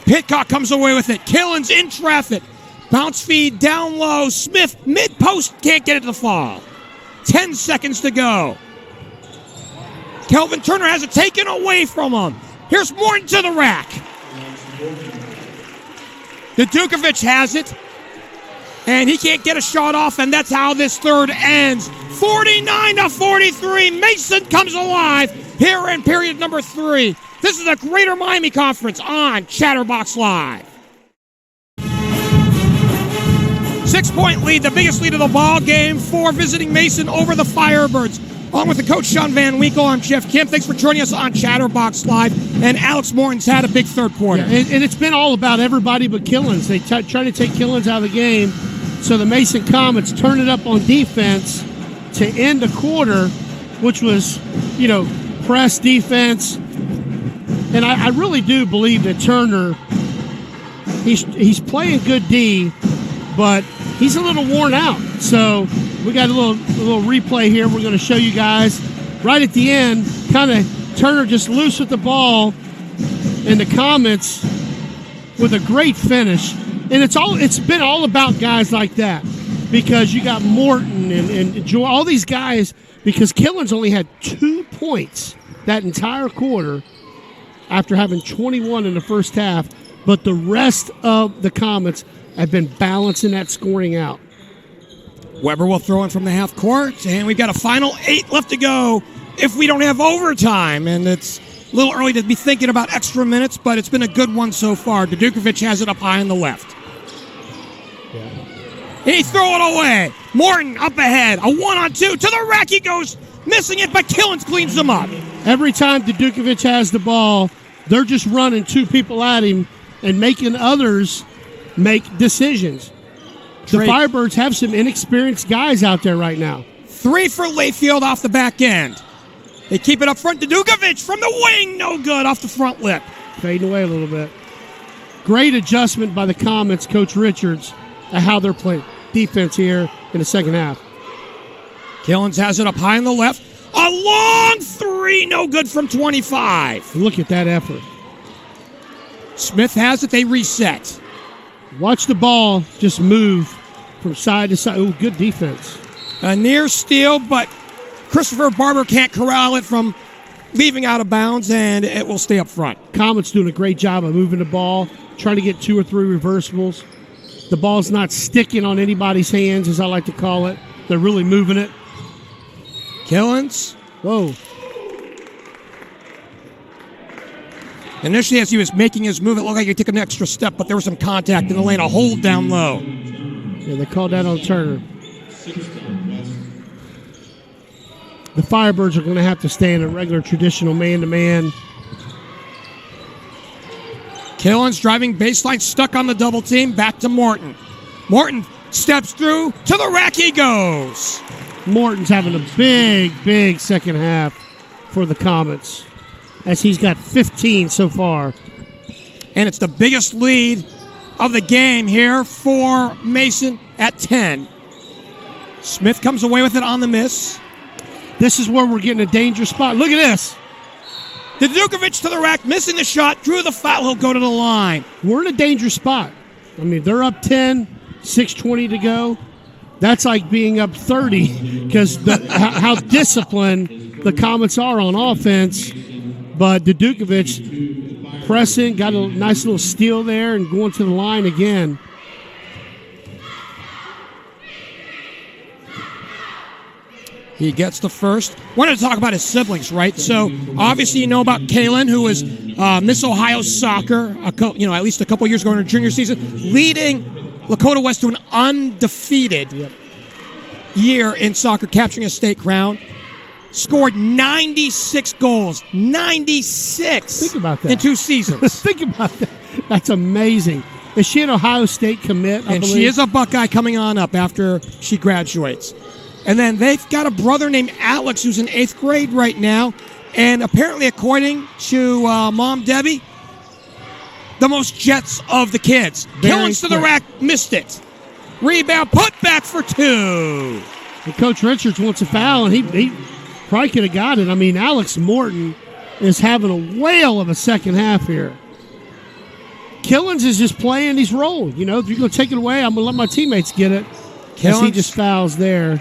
Pitcock comes away with it. Killens in traffic. Bounce feed down low. Smith mid-post can't get it to fall. 10 seconds to go. Kelvin Turner has it taken away from him. Here's Morton to the rack. Dukovic has it. And he can't get a shot off, and that's how this third ends. 49-43. Mason comes alive here in period number 3. This is the Greater Miami Conference on Chatterbox Live. 6-point lead, the biggest lead of the ball game for visiting Mason over the Firebirds. Along with the coach, Sean Van Winkle, I'm Geoff Kim. Thanks for joining us on Chatterbox Live. And Alex Morton's had a big third quarter. Yeah, and it's been all about everybody but Killens. They try to take Killens out of the game. So the Mason Comets turn it up on defense to end the quarter, which was, press defense. And I really do believe that Turner, he's playing good D, but he's a little worn out. So we got a little replay here we're going to show you guys. Right at the end, kind of Turner just loose with the ball, and the Comets with a great finish. And it's been all about guys like that, because you got Morton and Joe, all these guys, because Killens only had 2 points that entire quarter after having 21 in the first half, but the rest of the Comets have been balancing that scoring out. Weber will throw in from the half court, and we've got a final 8 left to go if we don't have overtime, and it's a little early to be thinking about extra minutes, but it's been a good one so far. Dukovic has it up high on the left. And he throw it away. Morton up ahead. A 1-on-2 to the rack he goes, missing it, but Killens cleans him up. Every time Dukovic has the ball, they're just running 2 people at him and making others make decisions. The Firebirds have some inexperienced guys out there right now. 3 for Layfield off the back end. They keep it up front to Dukovic from the wing. No good off the front lip. Fading away a little bit. Great adjustment by the Comets, Coach Richards, at how they're playing defense here in the second half. Killens has it up high on the left. A long 3, no good from 25. Look at that effort. Smith has it, they reset. Watch the ball just move from side to side. Oh, good defense. A near steal, but Christopher Barber can't corral it from leaving out of bounds, and it will stay up front. Comets doing a great job of moving the ball, trying to get 2 or 3 reversables. The ball's not sticking on anybody's hands, as I like to call it. They're really moving it. Killens. Whoa. Initially, as he was making his move, it looked like he took an extra step, but there was some contact in the lane, a hold down low. Yeah, they called that on Turner. The Firebirds are going to have to stay in a regular traditional man-to-man. Killens driving baseline, stuck on the double team, back to Morton. Morton steps through, to the rack he goes. Morton's having a big second half for the Comets, as he's got 15 so far. And it's the biggest lead of the game here for Mason at 10. Smith comes away with it on the miss. This is where we're getting a dangerous spot. Look at this. Dukovic to the rack, missing the shot, drew the foul, he'll go to the line. We're in a dangerous spot. I mean, they're up 10, 6:20 to go. That's like being up 30 because how disciplined the Comets are on offense. But Dukovic pressing, got a nice little steal there and going to the line again. He gets the first. Wanted to talk about his siblings, right? So obviously you know about Kalen, who was Miss Ohio soccer, at least a couple years ago in her junior season, leading Lakota West to an undefeated year in soccer, capturing a state crown. Scored 96 goals. 96. Think about that. In 2 seasons. Think about that. That's amazing. Is she an Ohio State commit? And she is a Buckeye coming on up after she graduates. And then they've got a brother named Alex who's in 8th grade right now. And apparently, according to Mom Debbie, the most jets of the kids. Killens to the rack, missed it. Rebound, put back for 2. And Coach Richards wants a foul, and he probably could have got it. I mean, Alex Morton is having a whale of a second half here. Killens is just playing his role. You know, if you're going to take it away, I'm going to let my teammates get it. As he just fouls there.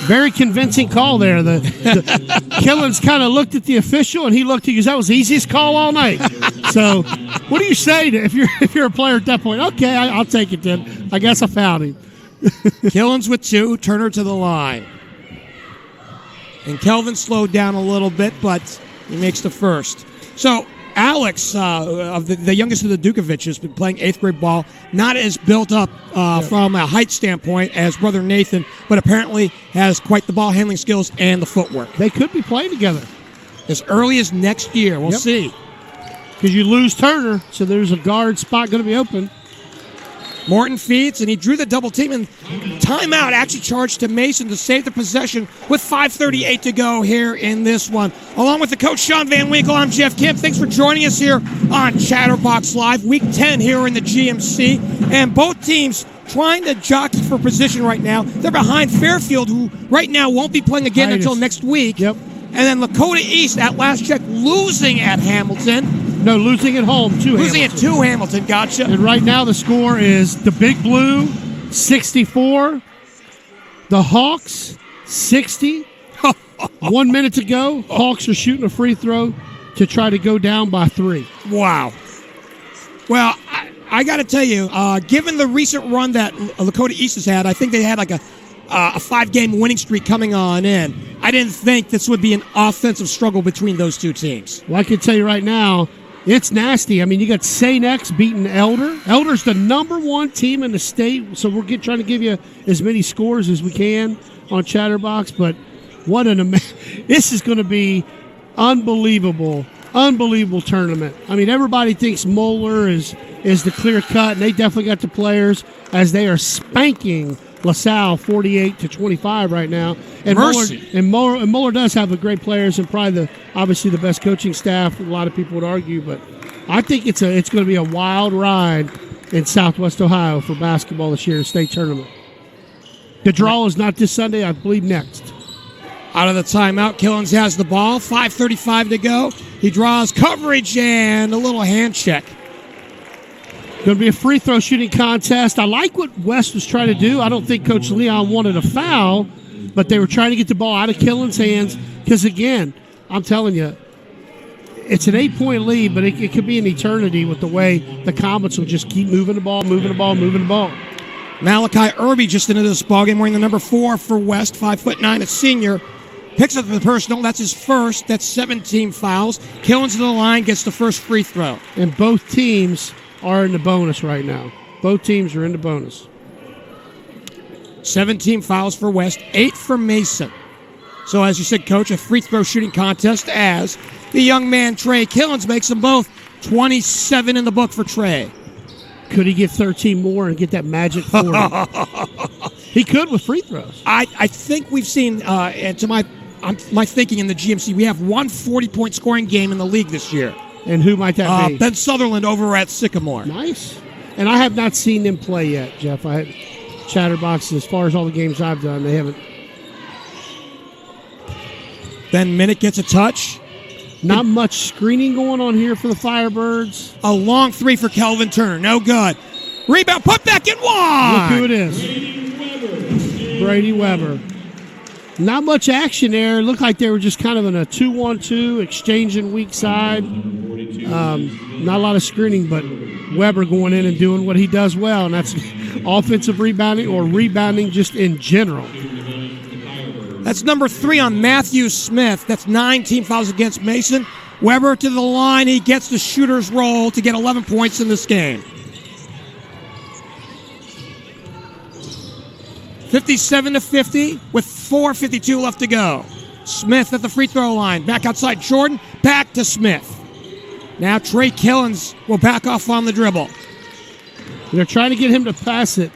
Very convincing call there. The Killens kind of looked at the official, and he goes, that was the easiest call all night. So, what do you say if you're a player at that point? Okay, I'll take it then. I guess I fouled him. Killens with 2, Turner to the line. And Kelvin slowed down a little bit, but he makes the first. So, Alex, of the youngest of the Dukovic, has been playing 8th grade ball. Not as built up from a height standpoint as brother Nathan, but apparently has quite the ball handling skills and the footwork. They could be playing together as early as next year. We'll see. Because you lose Turner, so there's a guard spot going to be open. Morton feeds, and he drew the double team, and timeout actually charged to Mason to save the possession with 5:38 to go here in this one. Along with the coach, Sean Van Winkle, I'm Geoff Kim. Thanks for joining us here on Chatterbox Live, Week 10 here in the GMC. And both teams trying to jockey for position right now. They're behind Fairfield, who right now won't be playing again until next week. Yep. And then Lakota East, at last check, losing at Hamilton. No, losing at home to Hamilton. Losing at 2 Hamilton, gotcha. And right now the score is the Big Blue, 64. The Hawks, 60. 1 minute to go. Hawks are shooting a free throw to try to go down by 3. Wow. Well, I got to tell you, given the recent run that Lakota East has had, I think they had like a 5-game winning streak coming on in. I didn't think this would be an offensive struggle between those two teams. Well, I can tell you right now, it's nasty. I mean, you got St. X beating Elder. Elder's the #1 team in the state, so we're trying to give you as many scores as we can on Chatterbox. But this is going to be unbelievable tournament. I mean, everybody thinks Moeller is the clear cut, and they definitely got the players as they are spanking LaSalle 48-25 right now. And Moeller does have the great players and probably obviously the best coaching staff. A lot of people would argue, but I think it's going to be a wild ride in Southwest Ohio for basketball this year, state tournament. The draw is not this Sunday, I believe next. Out of the timeout, Killens has the ball. 5:35 to go. He draws coverage and a little hand check. Going to be a free throw shooting contest. I like what West was trying to do. I don't think Coach Leon wanted a foul, but they were trying to get the ball out of Killens' hands because, again, I'm telling you, it's an 8-point lead, but it could be an eternity with the way the Comets will just keep moving the ball. Malachi Irby just into this ballgame wearing the number 4 for West, 5'9", a senior. Picks up the personal. That's his first. That's 17 fouls. Killens to the line, gets the first free throw. And both teams are in the bonus right now. Both teams are in the bonus. 17 fouls for West, 8 for Mason. So as you said, Coach, a free throw shooting contest as the young man Trey Killens makes them both. 27 in the book for Trey. Could he get 13 more and get that magic 40? He could with free throws. I think we've seen, and to my thinking in the GMC, we have one 40-point scoring game in the league this year. And who might that be? Ben Sutherland over at Sycamore. Nice. And I have not seen them play yet, Jeff. I had Chatterbox, as far as all the games I've done, they haven't. Ben Minnick gets a touch. Not much screening going on here for the Firebirds. A long three for Kelvin Turner. No good. Rebound, put back in one. Look who it is. Brady Weber. Not much action there. It looked like they were just kind of in a 2-1-2, exchanging weak side. Not a lot of screening, but Weber going in and doing what he does well, and that's offensive rebounding or rebounding just in general. That's number 3 on Matthew Smith. That's 19 fouls against Mason. Weber to the line. He gets the shooter's roll to get 11 points in this game. 57-50 with 4:52 left to go. Smith at the free throw line. Back outside Jordan. Back to Smith. Now Trey Killens will back off on the dribble. They're trying to get him to pass it.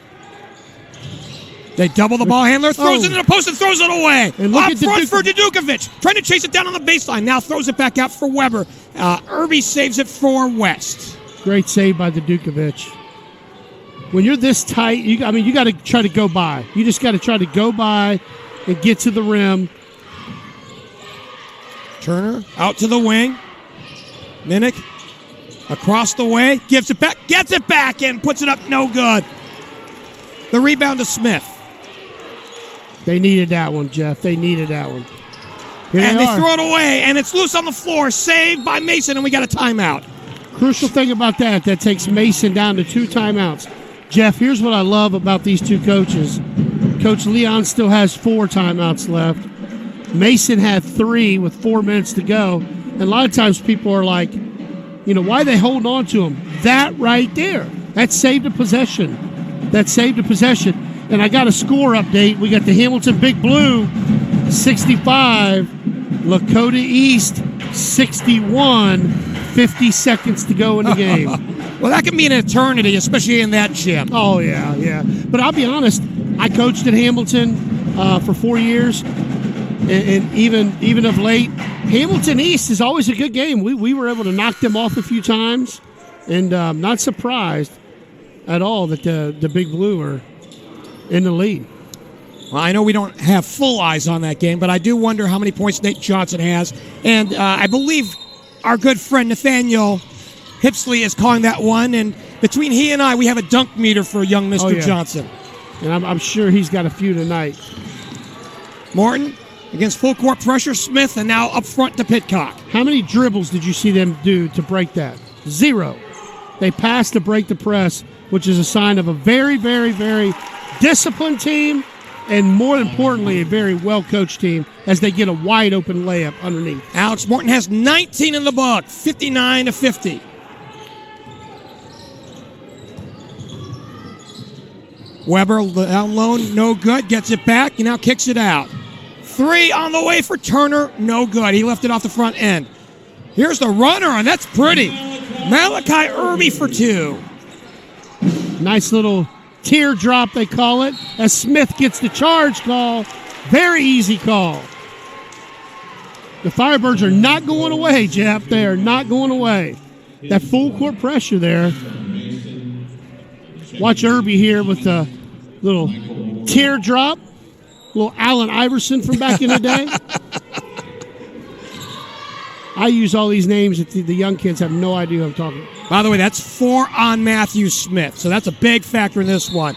They double the ball handler, throws it in the post and throws it away. And look Up at front for Dudukovic. Trying to chase it down on the baseline. Now throws it back out for Weber. Irby saves it for West. Great save by Dudukovic. When you're this tight, you got to try to go by. You just got to try to go by and get to the rim. Turner out to the wing. Minnick across the way. Gives it back. Gets it back and puts it up. No good. The rebound to Smith. They needed that one, Jeff. They needed that one. And they throw it away, and it's loose on the floor. Saved by Mason, and we got a timeout. Crucial thing about that takes Mason down to 2 timeouts. Jeff, here's what I love about these two coaches. Coach Leon still has 4 timeouts left. Mason had 3 with 4 minutes to go. And a lot of times people are like, why are they holding on to him? That right there. That saved a possession. And I got a score update. We got the Hamilton Big Blue, 65. Lakota East, 61. 50 seconds to go in the game. Well, that can be an eternity, especially in that gym. Oh, yeah. But I'll be honest, I coached at Hamilton for 4 years, and even of late, Hamilton East is always a good game. We were able to knock them off a few times, and not surprised at all that the Big Blue are in the lead. Well, I know we don't have full eyes on that game, but I do wonder how many points Nate Johnson has. And I believe our good friend Nathaniel Hipsley is calling that one. And between he and I, we have a dunk meter for young Mr. Johnson. And I'm sure he's got a few tonight. Morton against full court pressure. Smith, and now up front to Pitcock. How many dribbles did you see them do to break that? 0. They passed to break the press, which is a sign of a very, very, very disciplined team, and more importantly, a very well-coached team as they get a wide-open layup underneath. Alex Morton has 19 in the book, 59-50. Weber down low, no good, gets it back, he now kicks it out. 3 on the way for Turner, no good. He left it off the front end. Here's the runner, and that's pretty. Malachi Irby for 2. Nice little teardrop, they call it, as Smith gets the charge call. Very easy call. The Firebirds are not going away, Jeff. They are not going away. That full court pressure there. Watch Irby here with a little teardrop. Little Allen Iverson from back in the day. I use all these names that the young kids have no idea who I'm talking about. By the way, that's 4 on Matthew Smith, so that's a big factor in this one.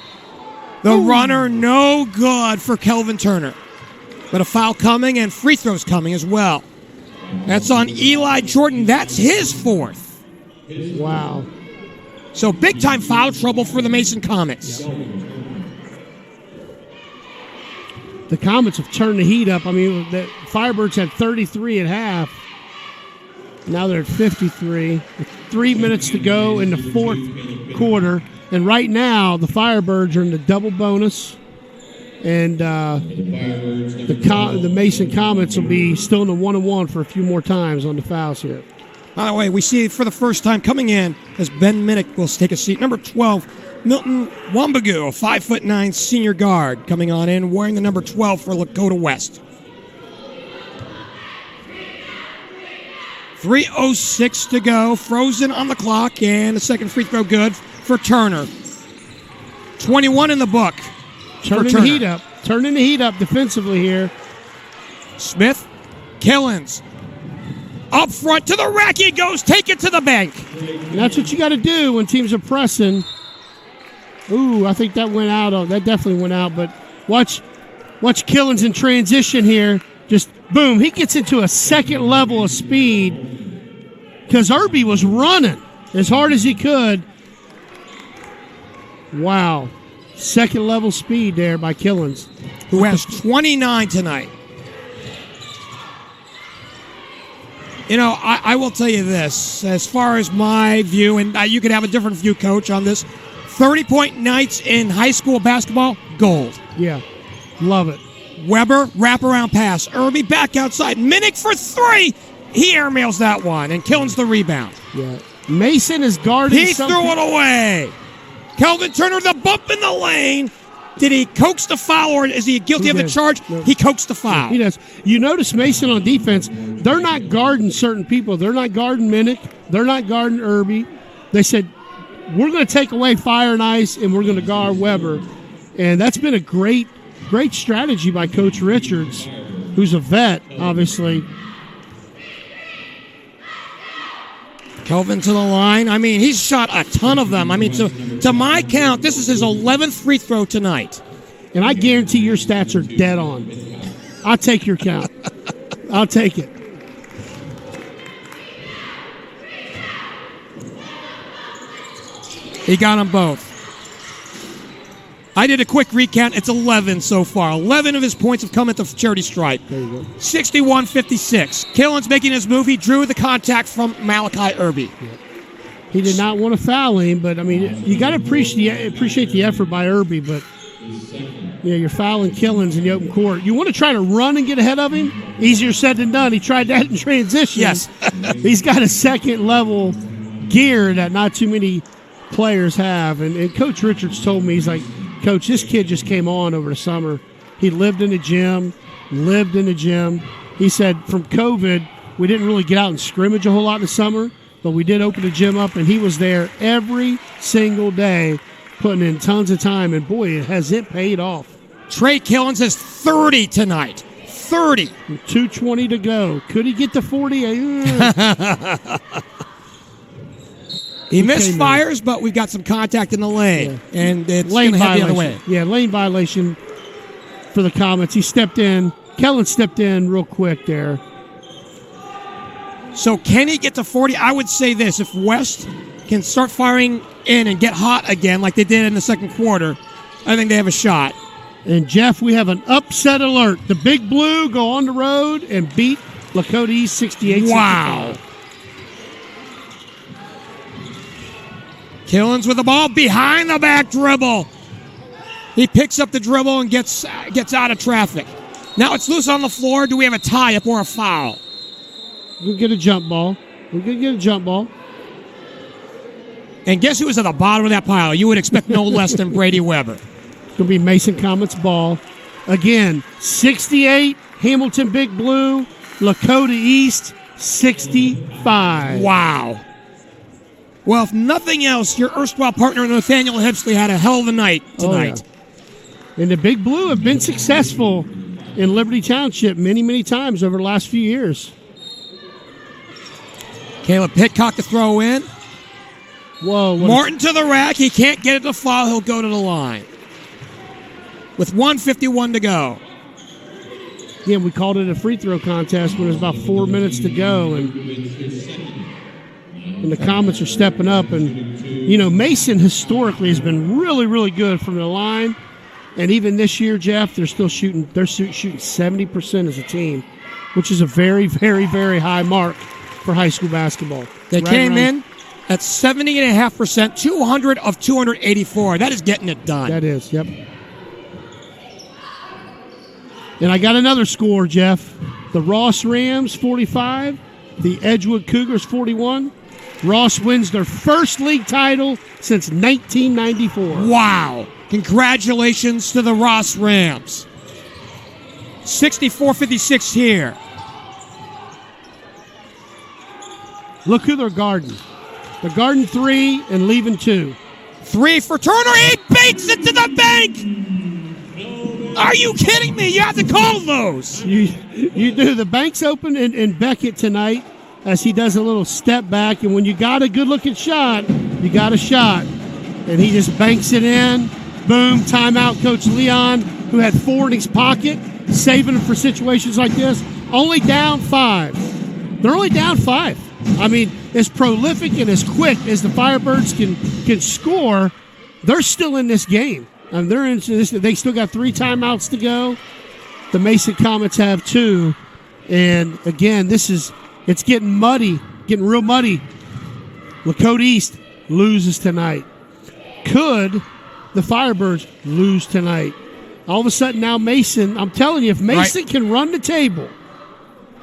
The runner, no good for Kelvin Turner. But a foul coming and free throws coming as well. That's on Eli Jordan. That's his 4th. Wow. So big-time foul trouble for the Mason Comets. The the Comets have turned the heat up. I mean, the Firebirds had 33 at half. Now they're at 53. With 3 minutes to go in the fourth quarter. And right now, the Firebirds are in the double bonus. And the Mason Comets will be still in the 1-1 for a few more times on the fouls here. By the way, we see for the first time coming in as Ben Minnick will take a seat. Number 12, Milton Wambagu, a 5'9" senior guard, coming on in, wearing the number 12 for Lakota West. 3:06 to go, frozen on the clock, and the second free throw good for Turner. 21 in the book. Turning the heat up. Turning the heat up defensively here. Smith, Killens. Up front to the rack he goes. Take it to the bank. And that's what you got to do when teams are pressing. Ooh, I think that went out. That definitely went out. But watch Killens in transition here. Just boom. He gets into a second level of speed because Irby was running as hard as he could. Wow. Second level speed there by Killens, who has 29 tonight. You know, I will tell you this, as far as my view, and you could have a different view, Coach, on this, 30-point nights in high school basketball, gold. Yeah, love it. Weber, wraparound pass. Irby back outside. Minnick for three. He airmails that one, and Killens the rebound. Yeah. Mason is guarding. He threw it away. Kelvin Turner, the bump in the lane. Did he coax the foul, or is he guilty of the charge? No. He coaxed the foul. He does. You notice Mason on defense, they're not guarding certain people. They're not guarding Minnick. They're not guarding Irby. They said, we're going to take away Fire and Ice, and we're going to guard Weber. And that's been a great strategy by Coach Richards, who's a vet, obviously. Kelvin to the line. I mean, he's shot a ton of them. I mean, to my count, this is his 11th free throw tonight. And I guarantee your stats are dead on. I'll take your count. I'll take it. He got them both. I did a quick recount. It's 11 so far. 11 of his points have come at the charity stripe. There you go. 61-56. Killens making his move. He drew the contact from Malachi Irby. Yeah. He did not want to foul him, but, I mean, you got to appreciate the effort by Irby, but you're fouling Killens in the open court. You want to try to run and get ahead of him? Easier said than done. He tried that in transition. Yes. He's got a second-level gear that not too many players have, and Coach Richards told me, he's like, Coach, this kid just came on over the summer. He lived in the gym. He said from COVID, we didn't really get out and scrimmage a whole lot in the summer, but we did open the gym up, and he was there every single day putting in tons of time, and boy, has it paid off. Trey Killens has 30 tonight. 30. 2:20 to go. Could he get to 40? He misfires, but we've got some contact in the lane, and it's going to head the other way. Yeah, lane violation for the Comets. He stepped in. Kellen stepped in real quick there. So can he get to 40? I would say this. If West can start firing in and get hot again like they did in the second quarter, I think they have a shot. And, Jeff, we have an upset alert. The Big Blue go on the road and beat Lakota East 68-65. Wow. Killens with the ball behind the back dribble. He picks up the dribble and gets out of traffic. Now it's loose on the floor. Do we have a tie-up or a foul? We'll get a jump ball. And guess who was at the bottom of that pile? You would expect no less than Brady Weber. It's going to be Mason Comets ball. Again, 68, Hamilton Big Blue, Lakota East, 65. Wow. Well, if nothing else, your erstwhile partner Nathaniel Hipsley had a hell of a night tonight. Oh, yeah. And the Big Blue have been successful in Liberty Township many, many times over the last few years. Caleb Pitcock to throw in. Whoa. Martin to the rack. He can't get it to fall. He'll go to the line. With 1:51 to go. Yeah, we called it a free throw contest when it was about 4 minutes to go. And the Comets are stepping up. And, Mason historically has been really, really good from the line. And even this year, Jeff, they're still shooting. They're shooting 70% as a team, which is a very, very, very high mark for high school basketball. They came in at 70.5%, 200 of 284. That is getting it done. That is, yep. And I got another score, Jeff. The Ross Rams, 45. The Edgewood Cougars, 41. Ross wins their first league title since 1994. Wow. Congratulations to the Ross Rams. 64-56 here. Look who they're guarding. They're guarding 3 and leaving 2. 3 for Turner. He baits it to the bank. Are you kidding me? You have to call those. You do. The bank's open in Beckett tonight as he does a little step back. And when you got a good-looking shot, you got a shot. And he just banks it in. Boom, timeout. Coach Leon, who had 4 in his pocket, saving him for situations like this. Only down 5. They're only down 5. I mean, as prolific and as quick as the Firebirds can score, they're still in this game. And they're into this. They still got 3 timeouts to go. The Mason Comets have 2. And again, it's getting muddy, getting real muddy. Lakota East loses tonight. Could the Firebirds lose tonight? All of a sudden now Mason, I'm telling you, if Mason can run the table,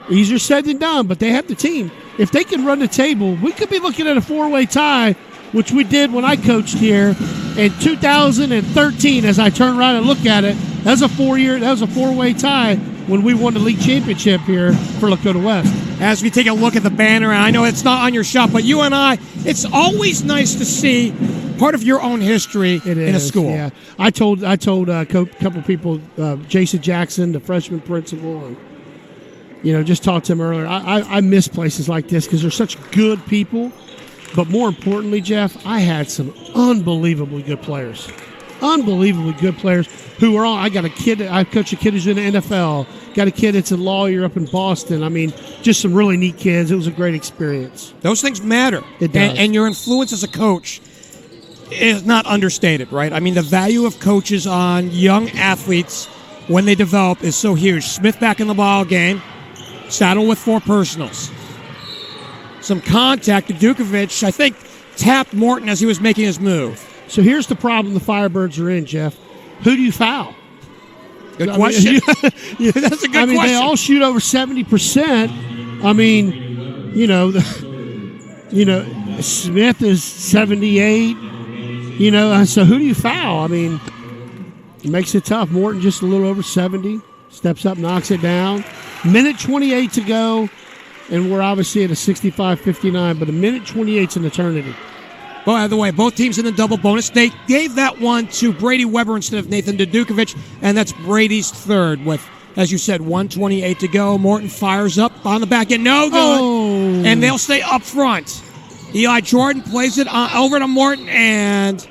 easier said than done, but they have the team. If they can run the table, we could be looking at a 4-way tie, which we did when I coached here in 2013. As I turn around and look at it, that was a 4-way tie when we won the league championship here for Lakota West. As we take a look at the banner, and I know it's not on your shop, but you and I, it's always nice to see part of your own history in a school. Yeah, I told a couple of people, Jason Jackson, the freshman principal, and just talked to him earlier. I miss places like this because they're such good people. But more importantly, Jeff, I had some unbelievably good players. Unbelievably good players who are on. I got a kid. I coach a kid who's in the NFL. Got a kid that's a lawyer up in Boston. I mean, just some really neat kids. It was a great experience. Those things matter. It does. And your influence as a coach is not understated, right? I mean, the value of coaches on young athletes when they develop is so huge. Smith back in the ball game. Saddle with 4 personals. Some contact. Dukovic, I think, tapped Morton as he was making his move. So here's the problem the Firebirds are in, Jeff. Who do you foul? Good question. That's a good question. They all shoot over 70%. I mean, Smith is 78. So who do you foul? I mean, it makes it tough. Morton just a little over 70. Steps up, knocks it down. Minute 28 to go. And we're obviously at a 65-59, but a minute 28's an eternity. By the way, both teams in the double bonus. They gave that one to Brady Weber instead of Nathan Dukovic, and that's Brady's third with, as you said, 1:28 to go. Morton fires up on the back end. No good. Oh. And they'll stay up front. Eli Jordan plays it over to Morton, and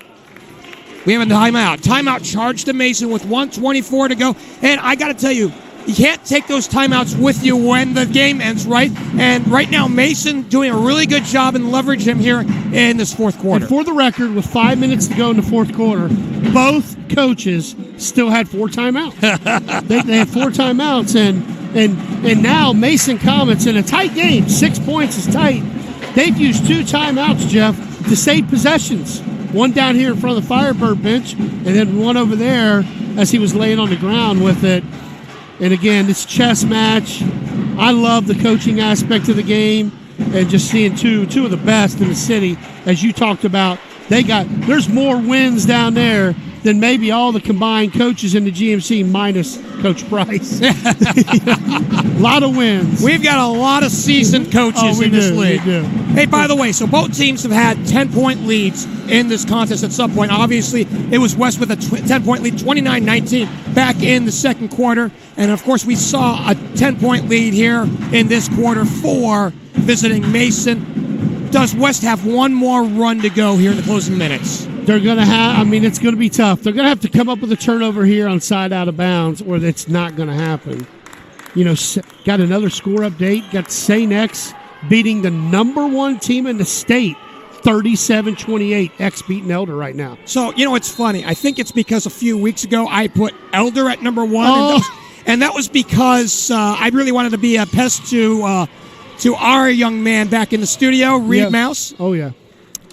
we have a timeout. Timeout charged to Mason with 1:24 to go. And I got to tell you, you can't take those timeouts with you when the game ends, right? And right now, Mason doing a really good job and leverage him here in this fourth quarter. And for the record, with 5 minutes to go in the fourth quarter, both coaches still had 4 timeouts. they had 4 timeouts, and now Mason Comets in a tight game. 6 points is tight. They've used 2 timeouts, Jeff, to save possessions. One down here in front of the Firebird bench, and then one over there as he was laying on the ground with it. And again, this chess match, I love the coaching aspect of the game and just seeing two of the best in the city. As you talked about, there's more wins down there than maybe all the combined coaches in the GMC minus Coach Price. A lot of wins. We've got a lot of seasoned coaches in this league. We do. Hey, by the way, so both teams have had 10-point leads in this contest at some point. Obviously, it was West with a 10-point lead, 29-19, back in the second quarter. And, of course, we saw a 10-point lead here in this quarter for visiting Mason. Does West have one more run to go here in the closing minutes? They're going to have, it's going to be tough. They're going to have to come up with a turnover here on side out of bounds, or it's not going to happen. Got another score update. Got St. X beating the number 1 team in the state 37-28. X beating Elder right now. So, it's funny. I think it's because a few weeks ago I put Elder at number 1. Oh. And that was because I really wanted to be a pest to our young man back in the studio, Reed Mouse. Oh, yeah.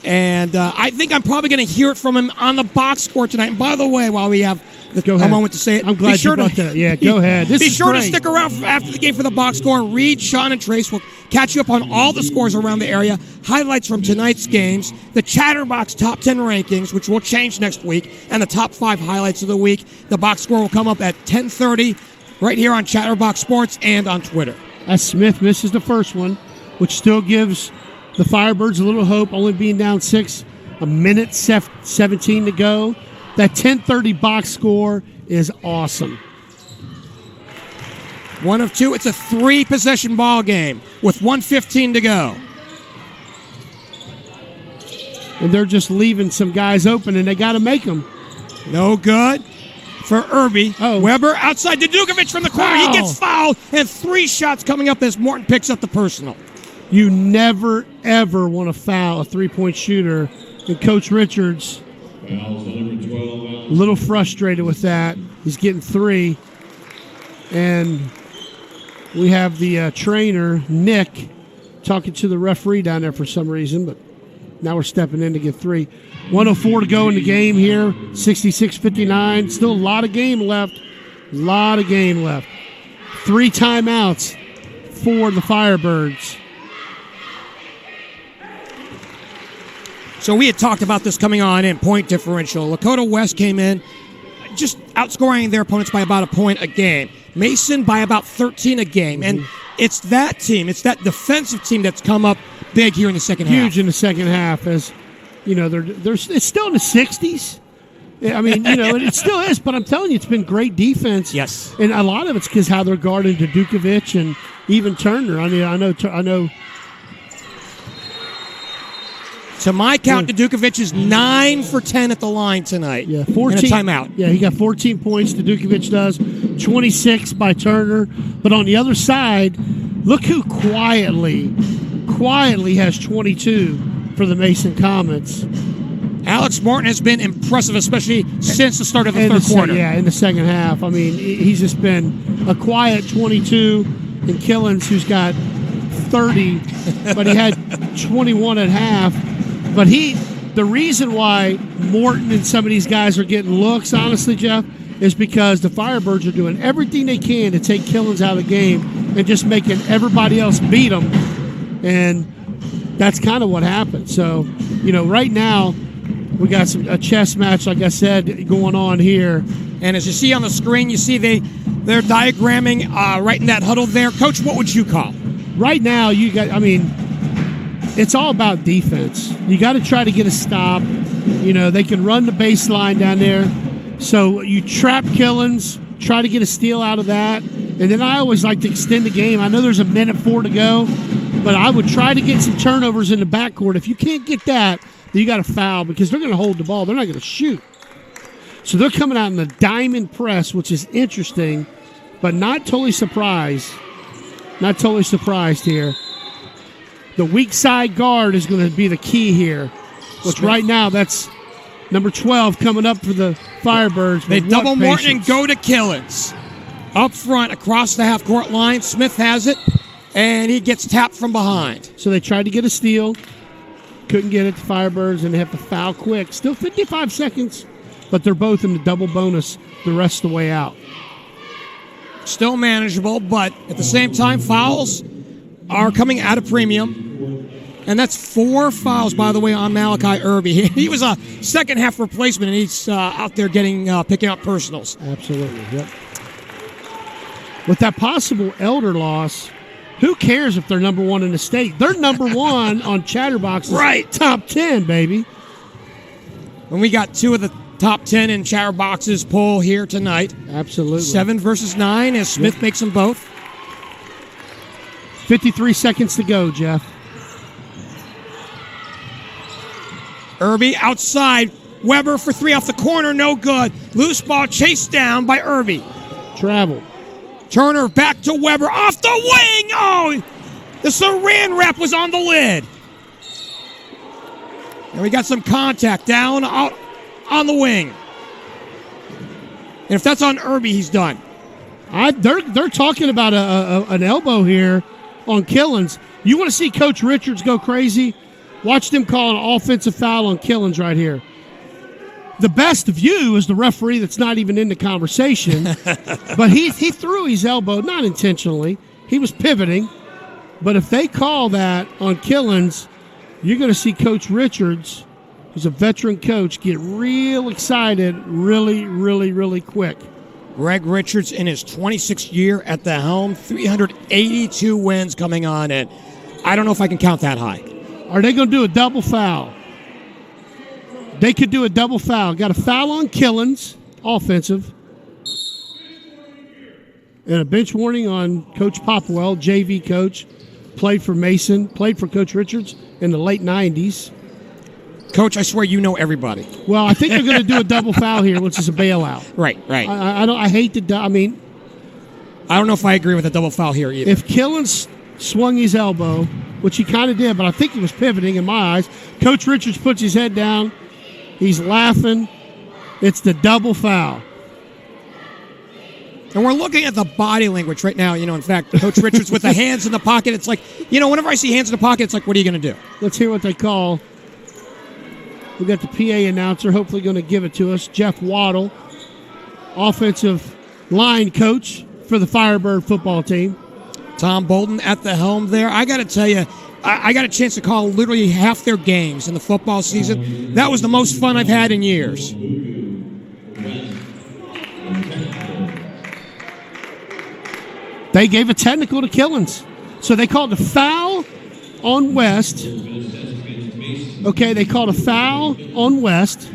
And I think I'm probably going to hear it from him on the box score tonight. And by the way, while we have a moment to say it, I'm glad you brought that. Yeah, go ahead. Be sure to stick around after the game for the box score. Reed, Sean, and Trace will catch you up on all the scores around the area, highlights from tonight's games, the Chatterbox Top 10 rankings, which will change next week, and the top 5 highlights of the week. The box score will come up at 10:30 right here on Chatterbox Sports and on Twitter. As Smith misses the first one, which still gives the Firebirds a little hope, only being down 6, a minute 17 to go. That 10:30 box score is awesome. 1 of 2. It's a 3-possession ball game with 1:15 to go. And they're just leaving some guys open, and they got to make them. No good for Irby. Oh. Weber outside to Dukovic from the corner. Wow. He gets fouled, and 3 shots coming up as Morton picks up the personal. You never, ever want to foul a three-point shooter. And Coach Richards, a little frustrated with that. He's getting 3. And we have the trainer, Nick, talking to the referee down there for some reason, but now we're stepping in to get 3. 104 to go in the game here, 66-59. Still a lot of game left. 3 timeouts for the Firebirds. So we had talked about this coming on in point differential. Lakota West came in just outscoring their opponents by about a point a game. Mason by about 13 a game. And it's that team, it's that defensive team that's come up big here in the second half. Huge in the second half, as it's still in the 60s. I mean, it still is, but I'm telling you, it's been great defense. Yes. And a lot of it's because how they're guarding Dukovic and even Turner. I mean, I know. To my count, Dukovic is 9 for 10 at the line tonight. Yeah, 14. And a timeout. Yeah, he got 14 points. Dukovic does 26 by Turner. But on the other side, look who quietly has 22 for the Mason Comets. Alex Morton has been impressive, especially since the start of the third quarter. In the second half. I mean, he's just been a quiet 22. And Killens, who's got 30, but he had 21 at half. But the reason why Morton and some of these guys are getting looks, honestly, Jeff, is because the Firebirds are doing everything they can to take Killens out of the game and just making everybody else beat them. And that's kind of what happened. So, right now we got a chess match, like I said, going on here. And as you see on the screen, you see they're diagramming right in that huddle there. Coach, what would you call? Right now, it's all about defense. You got to try to get a stop. They can run the baseline down there. So you trap Killens, try to get a steal out of that. And then I always like to extend the game. I know there's a minute 4 to go, but I would try to get some turnovers in the backcourt. If you can't get that, then you got to foul because they're going to hold the ball. They're not going to shoot. So they're coming out in the diamond press, which is interesting, but not totally surprised. Not totally surprised here. The weak side guard is going to be the key here, which right now that's number 12 coming up for the Firebirds. They double Morton and go to Killens. Up front, across the half-court line, Smith has it, and he gets tapped from behind. So they tried to get a steal, couldn't get it to Firebirds, and they have to foul quick. Still 55 seconds, but they're both in the double bonus the rest of the way out. Still manageable, but at the same time, fouls are coming at a premium. And that's 4 fouls, by the way, on Malachi Irby. He was a second-half replacement, and he's out there picking up personals. Absolutely, yep. With that possible Elder loss, who cares if they're number 1 in the state? They're number 1 on Chatterbox's top 10, baby. And we got 2 of the top 10 in Chatterbox's poll here tonight. Absolutely. 7 versus 9 as Smith makes them both. 53 seconds to go, Jeff. Irby outside. Weber for 3 off the corner, no good. Loose ball chased down by Irby. Travel. Turner back to Weber off the wing. Oh, the saran wrap was on the lid. And we got some contact down out on the wing. And if that's on Irby, he's done. They're talking about an elbow here on Killens. You want to see Coach Richards go crazy? Watch them call an offensive foul on Killens right here. The best view is the referee that's not even in the conversation. But he threw his elbow, not intentionally. He was pivoting. But if they call that on Killens, you're going to see Coach Richards, who's a veteran coach, get real excited really, really, really quick. Greg Richards in his 26th year at the helm, 382 wins coming on in. I don't know if I can count that high. Are they going to do a double foul? They could do a double foul. Got a foul on Killens, offensive. And a bench warning on Coach Popwell, JV coach. Played for Mason, played for Coach Richards in the late 90s. Coach, I swear you know everybody. Well, I think they're going to do a double foul here, which is a bailout. Right. I hate to. I mean, I don't know if I agree with a double foul here either. If Killens swung his elbow, which he kind of did, but I think he was pivoting in my eyes. Coach Richards puts his head down. He's laughing. It's the double foul. And we're looking at the body language right now. In fact, Coach Richards with the hands in the pocket, it's like, whenever I see hands in the pocket, it's like, what are you going to do? Let's hear what they call. We got the PA announcer, hopefully going to give it to us. Jeff Waddle, offensive line coach for the Firebird football team. Tom Bolden at the helm there. I got to tell you, I got a chance to call literally half their games in the football season. That was the most fun I've had in years. They gave a technical to Killens. So they called a foul on West. Okay, they called a foul on West,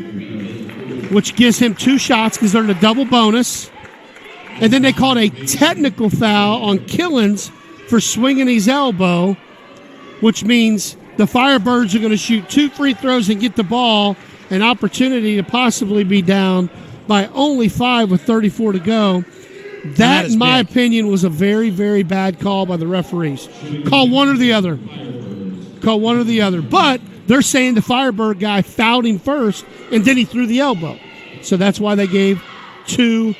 which gives him 2 shots because they're in a double bonus. And then they called a technical foul on Killens for swinging his elbow, which means the Firebirds are going to shoot 2 free throws and get the ball, an opportunity to possibly be down by only 5 with 34 to go. That in my opinion, was a very, very bad call by the referees. Call one or the other. But they're saying the Firebird guy fouled him first, and then he threw the elbow. So that's why they gave two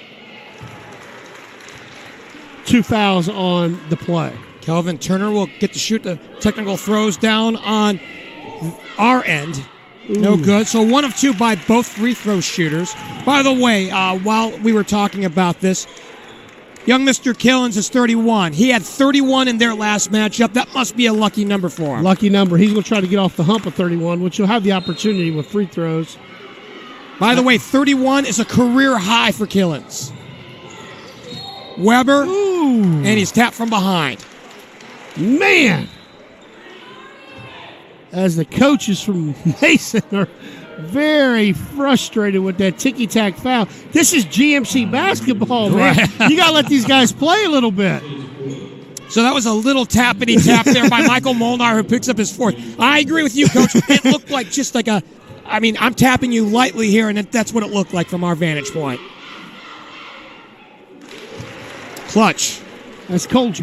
fouls on the play. Kelvin Turner will get to shoot the technical throws down on our end. No good. So 1 of 2 by both free throw shooters. By the way, while we were talking about this, young Mr. Killens is 31. He had 31 in their last matchup. That must be a lucky number for him. Lucky number. He's going to try to get off the hump of 31, which he'll have the opportunity with free throws. By the way, 31 is a career high for Killens. Weber, and he's tapped from behind. Man! As the coaches from Mason are very frustrated with that ticky-tack foul. This is GMC basketball, man. Right. You got to let these guys play a little bit. So that was a little tappity-tap there by Michael Molnar, who picks up his 4th. I agree with you, Coach. It looked like just like I'm tapping you lightly here, and that's what it looked like from our vantage point. Clutch. As Coach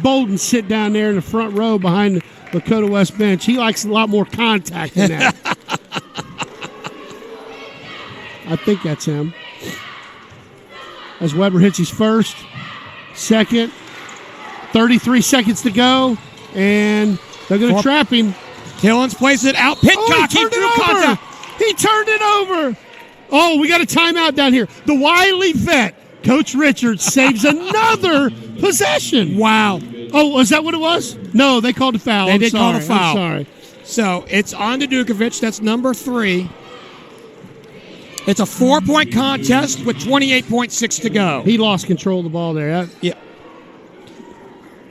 Bolden sit down there in the front row behind the Lakota West bench, he likes a lot more contact than that. I think that's him. As Weber hits his first, second, 33 seconds to go, and they're going to trap him. Killens plays it out. Pitcock, he threw contact. He turned it over. Oh, we got a timeout down here. The wily vet, Coach Richards, saves another possession. Wow. Oh, was that what it was? No, they called a foul. They did call a foul. I'm sorry. So it's on to Dukovic. That's number 3. It's a 4-point contest with 28.6 to go. He lost control of the ball there. Yeah.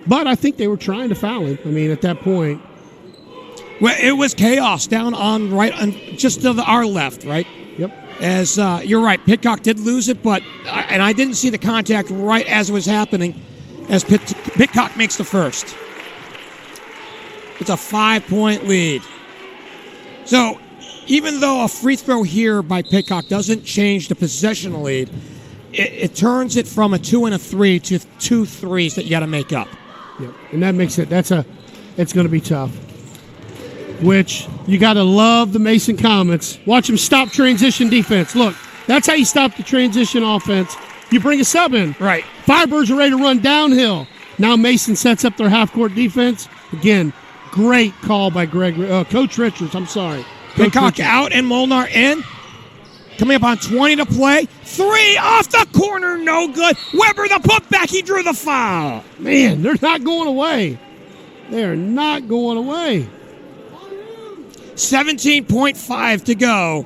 But I think they were trying to foul him. I mean, at that point. Well, it was chaos down on just to our left, right? Yep. As you're right, Pitcock did lose it, and I didn't see the contact right as it was happening as Pitcock makes the first. It's a 5-point lead. So even though a free throw here by Pitcock doesn't change the possession lead, it turns it from a 2 and a 3 to 2 threes that you got to make up. Yep. And that makes it, it's going to be tough. which you got to love the Mason Comets. Watch them stop transition defense. Look, that's how you stop the transition offense. You bring a sub in. Right. Firebirds are ready to run downhill. Now Mason sets up their half-court defense. Again, great call by Coach Richards. I'm sorry. Peacock out and Molnar in. Coming up on 20 to play. 3 off the corner, no good. Weber the putback, he drew the foul. Man, they're not going away. They are not going away. 17.5 to go.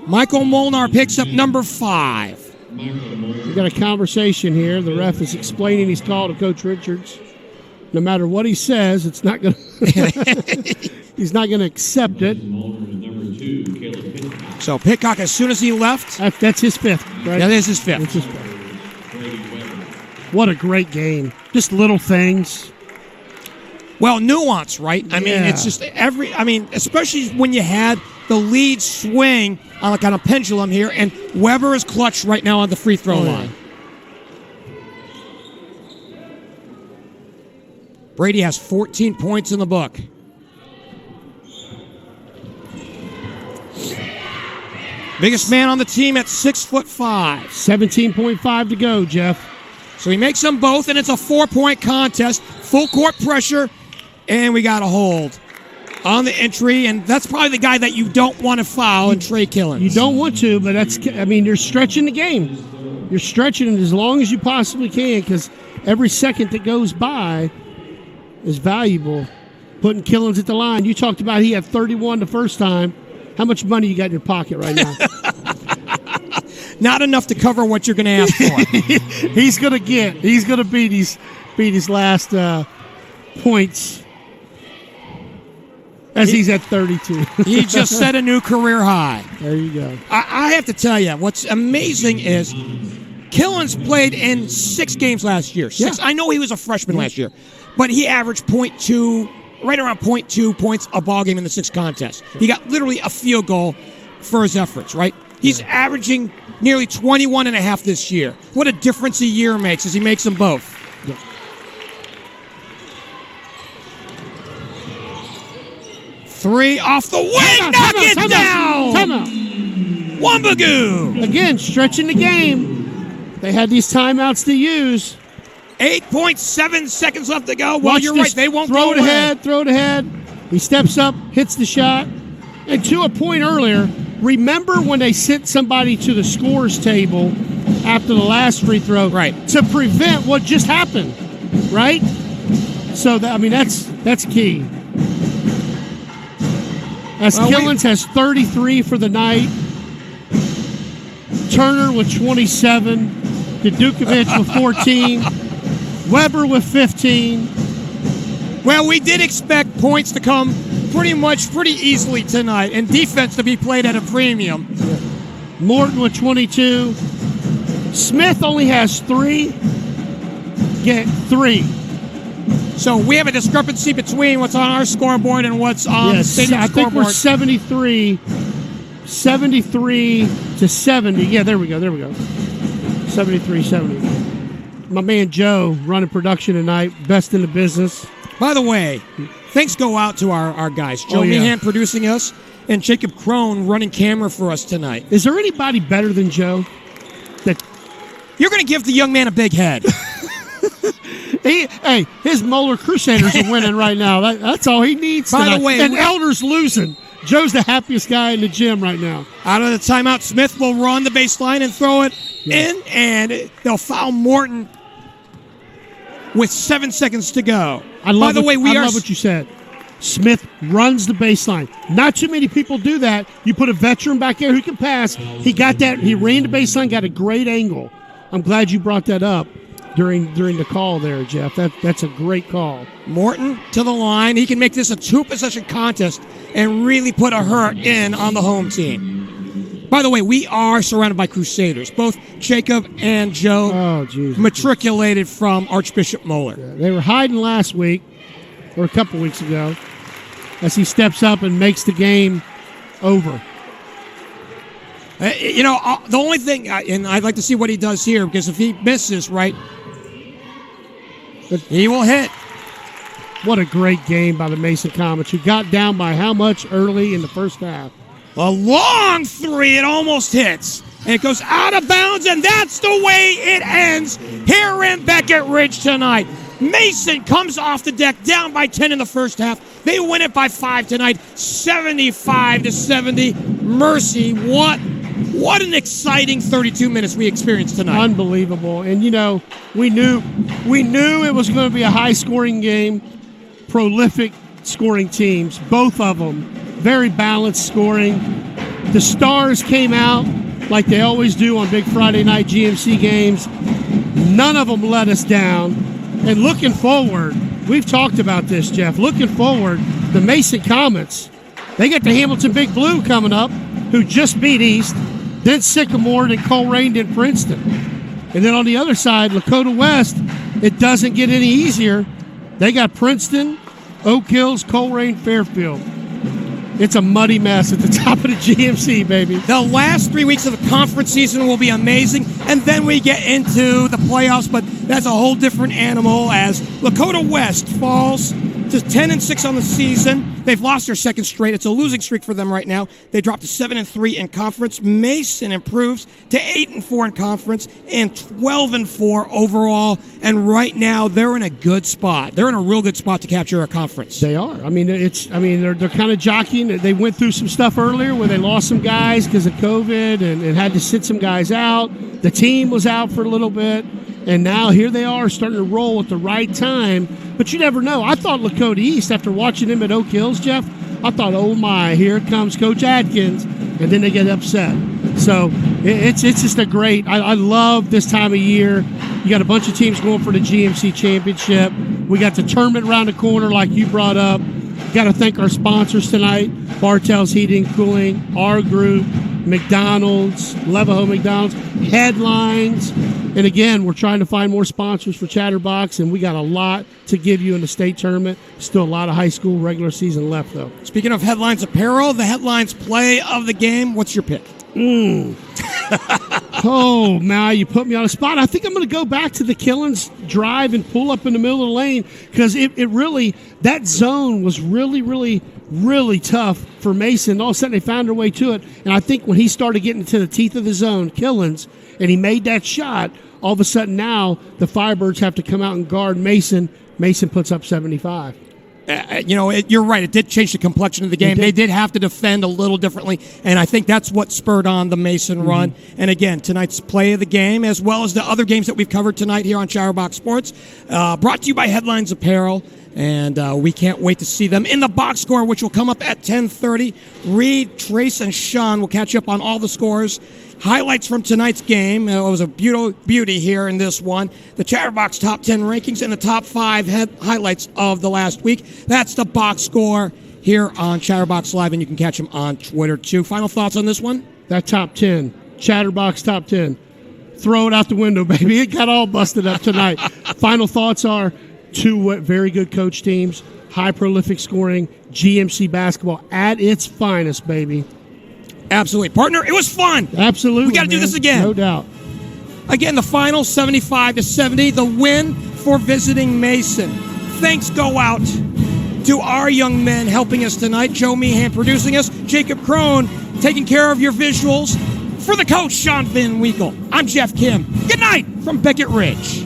Michael Molnar picks up number 5. We got a conversation here. The ref is explaining his call to Coach Richards. No matter what he says, it's not going to. He's not going to accept it. So Peacock, as soon as he left, that's his 5th. Right? That is his 5th. That's his 5th. What a great game! Just little things. Well, nuance, right? I mean, it's just especially when you had the lead swing on a kind of pendulum here, and Weber is clutch right now on the free throw line. Brady has 14 points in the book. Biggest man on the team at 6'5". 17.5 to go, Jeff. So he makes them both, and it's a 4-point contest. Full court pressure, and we got a hold on the entry, and that's probably the guy that you don't want to foul in Trey Killens. You don't want to, but you're stretching the game. You're stretching it as long as you possibly can, because every second that goes by is valuable. Putting Killens at the line. You talked about he had 31 the first time. How much money you got in your pocket right now? Not enough to cover what you're going to ask for. He's going to beat his last points as he's at 32. He just set a new career high. There you go. I have to tell you, what's amazing is Killens played in 6 games last year. 6. I know he was a freshman last year, but he averaged right around 0.2 points a ball game in the 6 contests. He got literally a field goal for his efforts, right? He's averaging nearly 21 and a half this year. What a difference a year makes as he makes them both. Yeah. Three off the wing, knock it down! Time out. Wambagoo! Again, stretching the game. They had these timeouts to use. 8.7 seconds left to go. Well, you're right. They won't throw go away. Throw it ahead. He steps up, hits the shot. And to a point earlier, remember when they sent somebody to the scores table after the last free throw? Right. To prevent what just happened, right? So, that's key. Killens has 33 for the night. Turner with 27. Dukovic with 14. Weber with 15. Well, we did expect points to come pretty easily tonight, and defense to be played at a premium. Morton with 22. Smith only has 3. Get 3. So we have a discrepancy between what's on our scoreboard and what's on the stadium I think scoreboard. we're 73 to 70. Yeah, there we go. 73-70. My man Joe running production tonight, best in the business. By the way, thanks go out to our guys. Joe Meehan producing us, and Jacob Crone running camera for us tonight. Is there anybody better than Joe? You're going to give the young man a big head. His Moeller Crusaders are winning right now. That's all he needs tonight. By the way, and Elder's losing. Joe's the happiest guy in the gym right now. Out of the timeout, Smith will run the baseline and throw it in, and they'll foul Morton with 7 seconds to go. I love what you said. Smith runs the baseline. Not too many people do that. You put a veteran back there who can pass. He got that. He ran the baseline, got a great angle. I'm glad you brought that up during the call there, Jeff. That's a great call. Morton to the line. He can make this a 2-possession contest and really put a hurt in on the home team. By the way, we are surrounded by Crusaders. Both Jacob and Joe matriculated from Archbishop Moeller. Yeah, they were hiding last week, or a couple weeks ago, as he steps up and makes the game over. The only thing, and I'd like to see what he does here, because if he misses, right, he will hit. What a great game by the Mason Comets, who got down by how much early in the first half? A long three, it almost hits. And it goes out of bounds, and that's the way it ends here in Beckett Ridge tonight. Mason comes off the deck, down by 10 in the first half. They win it by 5 tonight, 75-70. Mercy, what an exciting 32 minutes we experienced tonight. Unbelievable. And, you know, we knew it was going to be a high-scoring game, prolific scoring teams, both of them. Very balanced scoring. The Stars came out like they always do on Big Friday night GMC games. None of them let us down. And looking forward, we've talked about this, Jeff. Looking forward, the Mason Comets, they get the Hamilton Big Blue coming up, who just beat East, then Sycamore, then Coleraine, then Princeton. And then on the other side, Lakota West, it doesn't get any easier. They got Princeton, Oak Hills, Coleraine, Fairfield. It's a muddy mess at the top of the GMC, baby. The last 3 weeks of the conference season will be amazing, and then we get into the playoffs, but that's a whole different animal as Lakota West falls to 10-6 on the season. They've lost their second straight. It's a losing streak for them right now. They dropped to 7-3 in conference. Mason improves to 8-4 in conference and 12-4 overall. And right now, they're in a good spot. They're in a real good spot to capture a conference. They are. I mean, they're kind of jockeying. They went through some stuff earlier where they lost some guys because of COVID and had to sit some guys out. The team was out for a little bit. And now here they are starting to roll at the right time. But you never know. I thought Lakota East, after watching them at Oak Hills, Jeff, I thought, oh my, here comes Coach Adkins. And then they get upset. So it's just a great, I love this time of year. You got a bunch of teams going for the GMC championship. We got the tournament around the corner like you brought up. Got to thank our sponsors tonight, Bartell's Heating and Cooling, our group, McDonald's, Levaho McDonald's, Headlines. And again, we're trying to find more sponsors for Chatterbox, and we got a lot to give you in the state tournament. Still a lot of high school regular season left, though. Speaking of Headlines apparel, the Headlines play of the game. What's your pick? Oh, Mal, you put me on a spot. I think I'm going to go back to the Killens drive and pull up in the middle of the lane because it really, that zone was really tough for Mason. All of a sudden, they found their way to it. And I think when he started getting into the teeth of the zone, Killens, and he made that shot, all of a sudden now the Firebirds have to come out and guard Mason. Mason puts up 75. You're right. It did change the complexion of the game. They did have to defend a little differently, and I think that's what spurred on the Mason run. And again, tonight's play of the game, as well as the other games that we've covered tonight here on Chatterbox Sports, brought to you by Headlines Apparel. And we can't wait to see them in the box score, which will come up at 10:30. Reed, Trace, and Sean will catch up on all the scores. Highlights from tonight's game. It was a beauty here in this one. The Chatterbox top 10 rankings and the top 5 highlights of the last week. That's the box score here on Chatterbox Live, and you can catch them on Twitter too. Final thoughts on this one? That top 10, Chatterbox top 10. Throw it out the window, baby. It got all busted up tonight. Final thoughts are 2 very good coach teams, high prolific scoring, GMC basketball at its finest, baby. Absolutely. Partner, it was fun. Absolutely. We got to do this again. No doubt. Again, the final 75-70, the win for visiting Mason. Thanks go out to our young men helping us tonight. Joe Meehan producing us. Jacob Crone taking care of your visuals. For the coach, Sean Van Winkle, I'm Geoff Kim. Good night from Beckett Ridge.